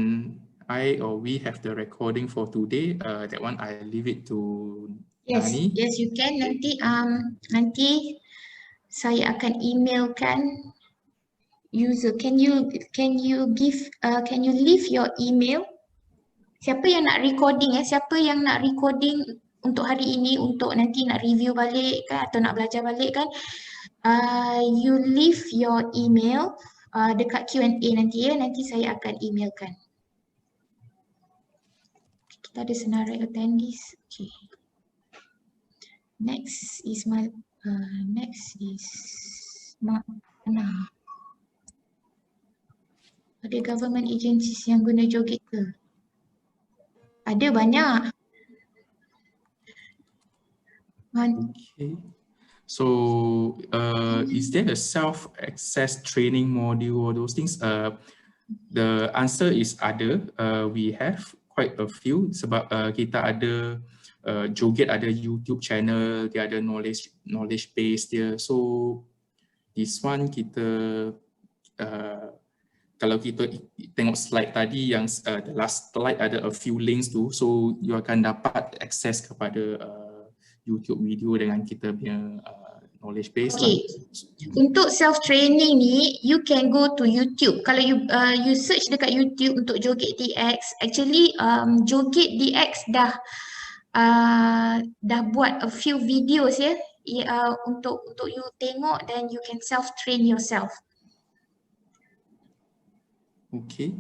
I or we have the recording for today? That one I leave it to Nani. Yes, you can. Nanti saya akan emailkan user. Can you leave your email? Siapa yang nak recording siapa yang nak recording untuk hari ini, untuk nanti nak review balik kan atau nak belajar balik kan, you leave your email dekat Q&A nanti nanti saya akan emailkan. Kita ada senarai attendees. Okay. Next is mana? Ada government agencies yang guna Joget ke? Ada banyak. Okay. So is there a self-access training module or those things? The answer is ada. We have quite a few sebab kita ada Joget ada YouTube channel, dia ada knowledge base dia. So this one kita kalau kita tengok slide tadi yang the last slide ada a few links tu, so you akan dapat akses kepada YouTube video dengan kita punya knowledge base Okay. lah. Untuk self training ni, you can go to YouTube. Kalau you search dekat YouTube untuk Joget DX, actually Joget DX dah buat a few videos ya, untuk you tengok dan you can self train yourself. Okay.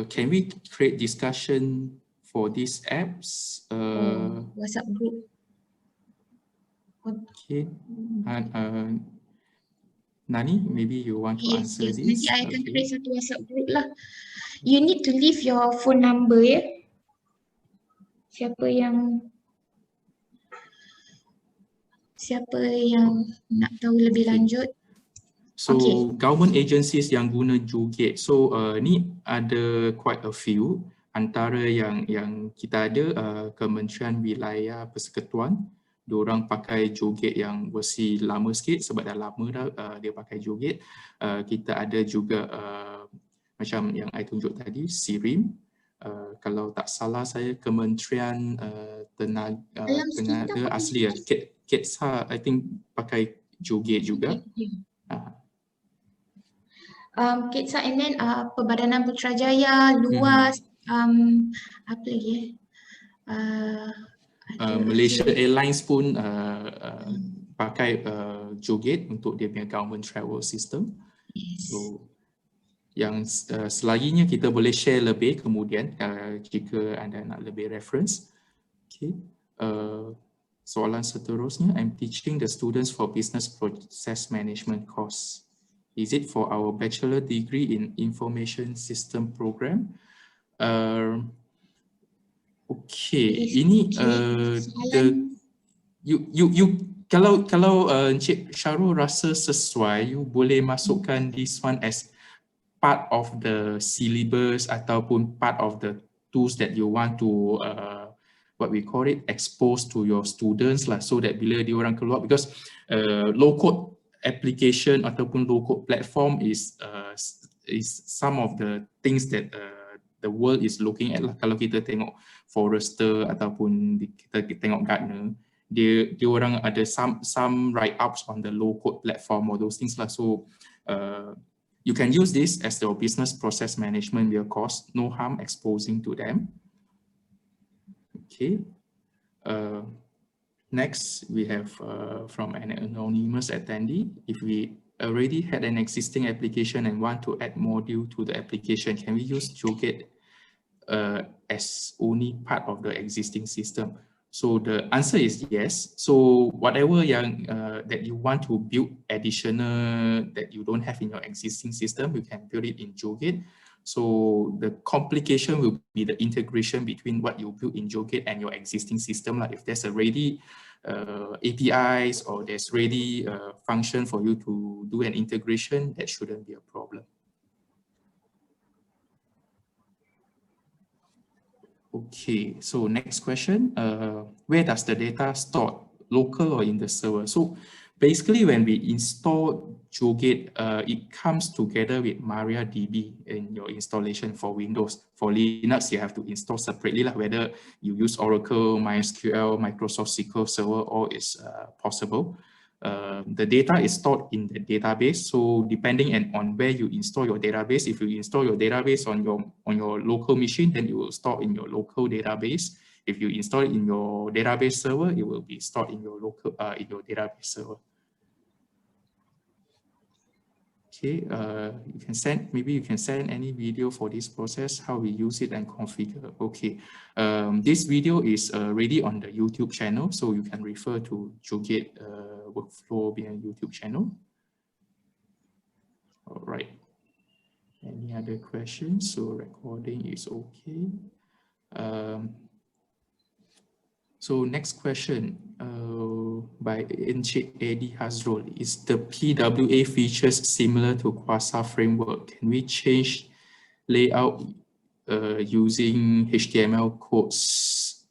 Can we create discussion for these apps? WhatsApp group. Okay. Nani, maybe you want to Yes, answer yes. this? Nanti I akan Okay. create satu WhatsApp group lah. You need to leave your phone number ya. Siapa yang nak tahu lebih Okay. lanjut. So Okay. government agencies yang guna Joget, so ni ada quite a few. Antara yang kita ada Kementerian Wilayah Persekutuan, diorang pakai Joget yang versi lama sikit sebab dah lama dah dia pakai Joget. Kita ada juga macam yang I tunjuk tadi, SIRIM. Kalau tak salah saya Kementerian Tenaga Asli, KETSA, I think pakai Joget juga. KETSA and then Perbadanan Putrajaya, Luas, apa lagi Malaysia Airlines pun pakai Joget untuk dia punya government travel system. Yes. So yang selaginya kita boleh share lebih kemudian jika anda nak lebih reference. Okay. Soalan seterusnya, I'm teaching the students for business process management course. Is it for our bachelor degree in information system program? Okay, ini kalau Encik Syarul rasa sesuai, you boleh masukkan this one as part of the syllabus ataupun part of the tools that you want to what we call it, expose to your students lah, so that bila diorang keluar, because low code application ataupun low code platform is some of the things that the world is looking at lah. Kalau kita tengok Forrester ataupun kita tengok Gartner, dia orang ada some write-ups on the low code platform or those things lah. So you can use this as your business process management course. No harm exposing to them. Okay. Next, we have from an anonymous attendee. If we already had an existing application and want to add module to the application, can we use Joget as only part of the existing system? So the answer is yes. So whatever that you want to build additional that you don't have in your existing system, you can build it in Joget. So the complication will be the integration between what you build in Joget and your existing system. Like if there's already APIs or there's ready function for you to do an integration, that shouldn't be a problem. Okay, so next question, where does the data stored, local or in the server? So basically when we install Joget, it comes together with MariaDB in your installation for Windows. For Linux, you have to install separately, like whether you use Oracle, MySQL, Microsoft SQL Server, all is possible. The data is stored in the database. So depending on where you install your database, if you install your database on your local machine, then it will store in your local database. If you install it in your database server, it will be stored in your local in your database server. Okay, maybe you can send any video for this process, how we use it and configure. Okay, this video is already on the YouTube channel, so you can refer to Joget workflow via YouTube channel. All right. Any other questions? So recording is okay. So next question by Encik Eddie Hazrul. Is the PWA features similar to Quasar framework? Can we change layout using HTML codes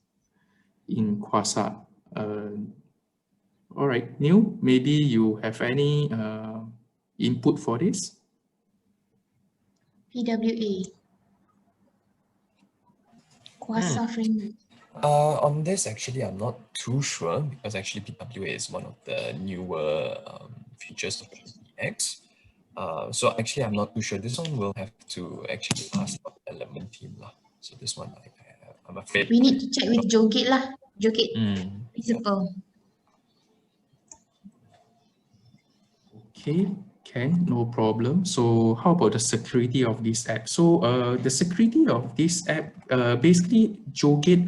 in Quasar? All right, Neil, maybe you have any input for this? PWA. Quasar framework. On this, actually, I'm not too sure because actually PWA is one of the newer features of JogetX. So actually, I'm not too sure. This one will have to actually ask the development team lah. So this one, I'm afraid. We need to check with Joget lah. Joget principal. Okay, can, no problem. So how about the security of this app? So the security of this app, basically Joget,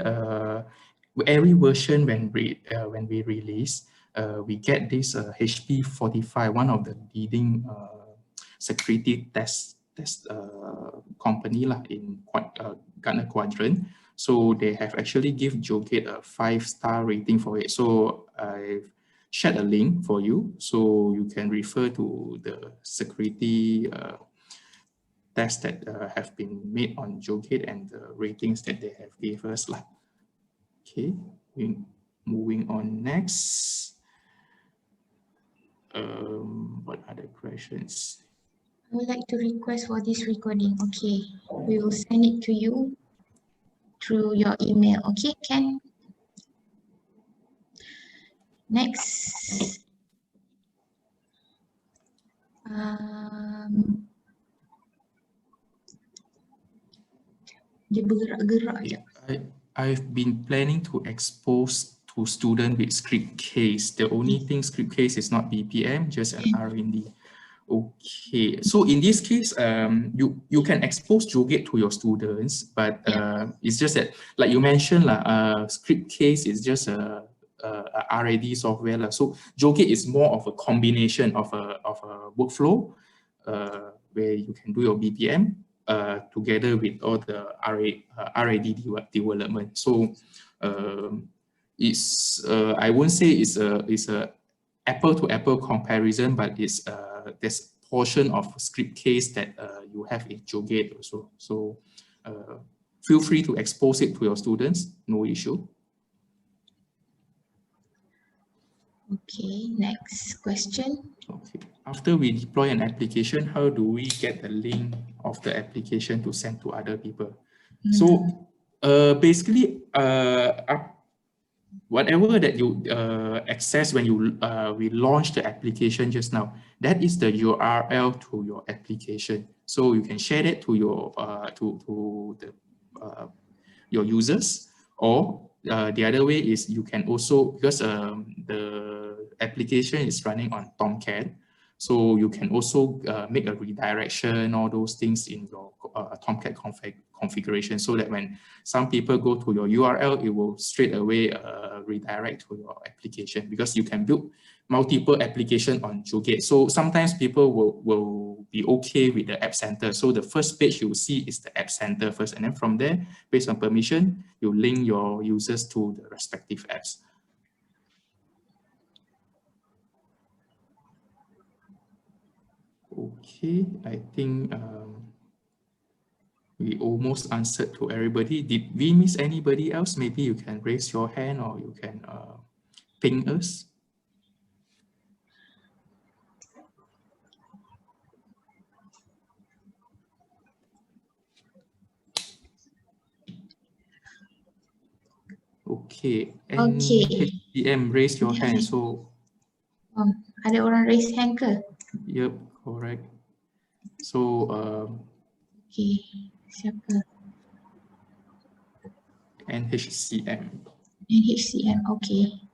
every version when we release, we get this HP45, one of the leading security test company lah in Gartner Quadrant. So they have actually give Joget a 5-star rating for it. So I've shared a link for you, so you can refer to the security tests that have been made on Joget and the ratings that they have gave us lah. Okay, moving on next. What other questions? I would like to request for this recording. Okay, we will send it to you through your email. Okay, Ken? Next. Dia bergerak-gerak je. I've been planning to expose to student with script case. The only thing script case is not BPM, just an R&D. Okay, so in this case, you can expose Joget to your students, but it's just that, like you mentioned, script case is just a RAD software. So Joget is more of a combination of a workflow where you can do your BPM together with all the RAD development. So it's I won't say it's a apple to apple comparison, but it's there's portion of script case that you have in Joget also. So feel free to expose it to your students, no issue. Okay, next question. Okay, after we deploy an application, how do we get the link of the application to send to other people? So basically, whatever that you access when you we launched the application just now, that is the URL to your application. So you can share it to your your users, or the other way is you can also, because the application is running on Tomcat, so you can also make a redirection, all those things in your Tomcat configuration, so that when some people go to your URL, it will straight away redirect to your application, because you can build multiple applications on Joget. So sometimes people will be okay with the App Center. So the first page you see is the App Center first, and then from there, based on permission, you link your users to the respective apps. Okay, I think we almost answered to everybody. Did we miss anybody else? Maybe you can raise your hand, or you can ping us. Okay, and HCM, raise your hand. So ada orang raise hand ke? Yep, correct. So okay, siapa? NHCM. NHCM, okay.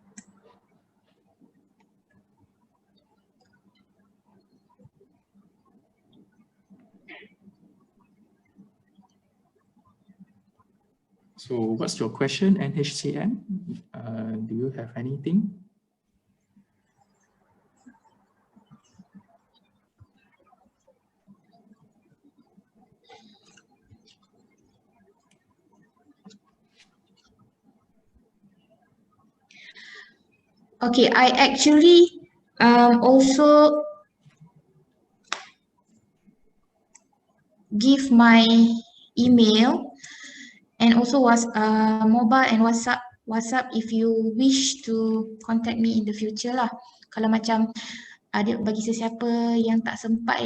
So what's your question, NHCM? Do you have anything? Okay, I actually also give my email and also was mobile and WhatsApp if you wish to contact me in the future lah. Kalau macam ada bagi sesiapa yang tak sempat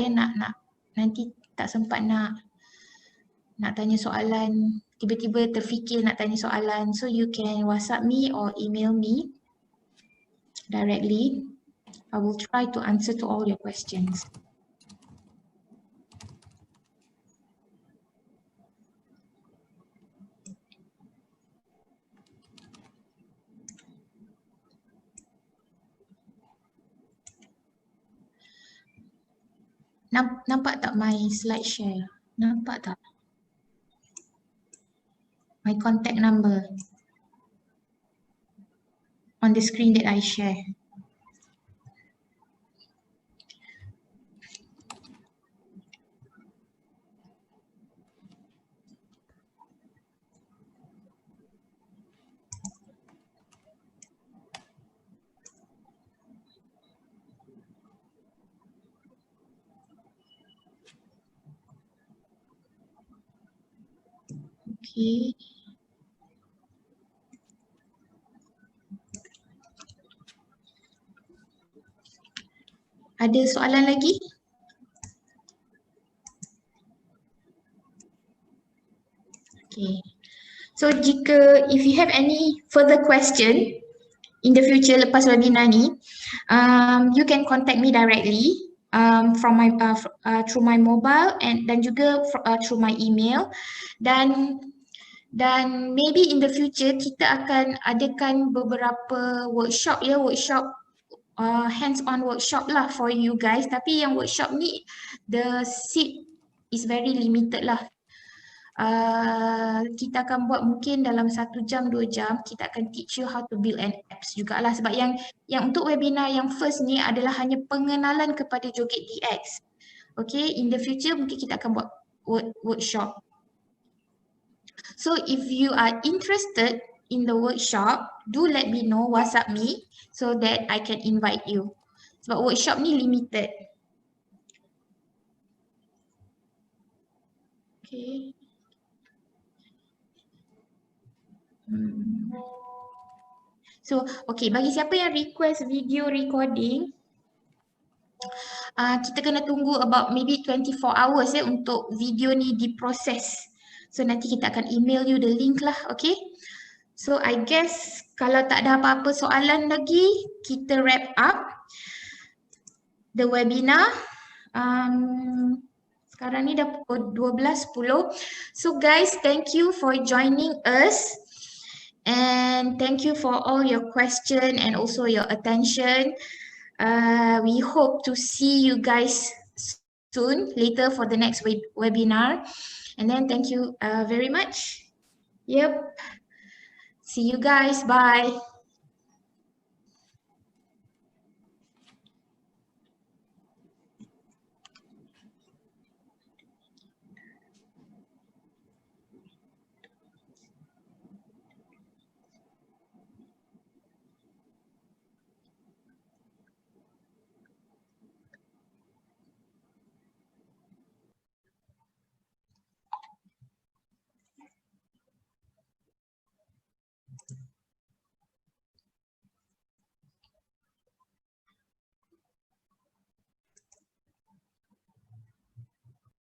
nanti tak sempat nak nak tanya soalan, tiba-tiba terfikir nak tanya soalan, so you can WhatsApp me or email me directly. I will try to answer to all your questions. Nampak tak my slide share? Nampak tak? My contact number on the screen that I share. Okay. Ada soalan lagi? Okay. So if you have any further question in the future lepas webinar ni, you can contact me directly from my through my mobile dan juga through my email, dan maybe in the future kita akan adakan beberapa workshop hands-on workshop lah for you guys, tapi yang workshop ni the seat is very limited lah. Kita akan buat mungkin dalam 1 jam 2 jam, kita akan teach you how to build an apps jugalah, sebab yang untuk webinar yang first ni adalah hanya pengenalan kepada Joget DX. Okay, in the future mungkin kita akan buat workshop. So if you are interested in the workshop, do let me know, WhatsApp me so that I can invite you. Sebab workshop ni limited. Okay. So, okay, bagi siapa yang request video recording, kita kena tunggu about maybe 24 hours untuk video ni diproses. So, nanti kita akan email you the link lah, okay? So, I guess kalau tak ada apa-apa soalan lagi, kita wrap up the webinar. Sekarang ni dah pukul 12.10. So, guys, thank you for joining us. And thank you for all your question and also your attention. We hope to see you guys soon, later for the next webinar. And then thank you very much. Yep. See you guys. Bye.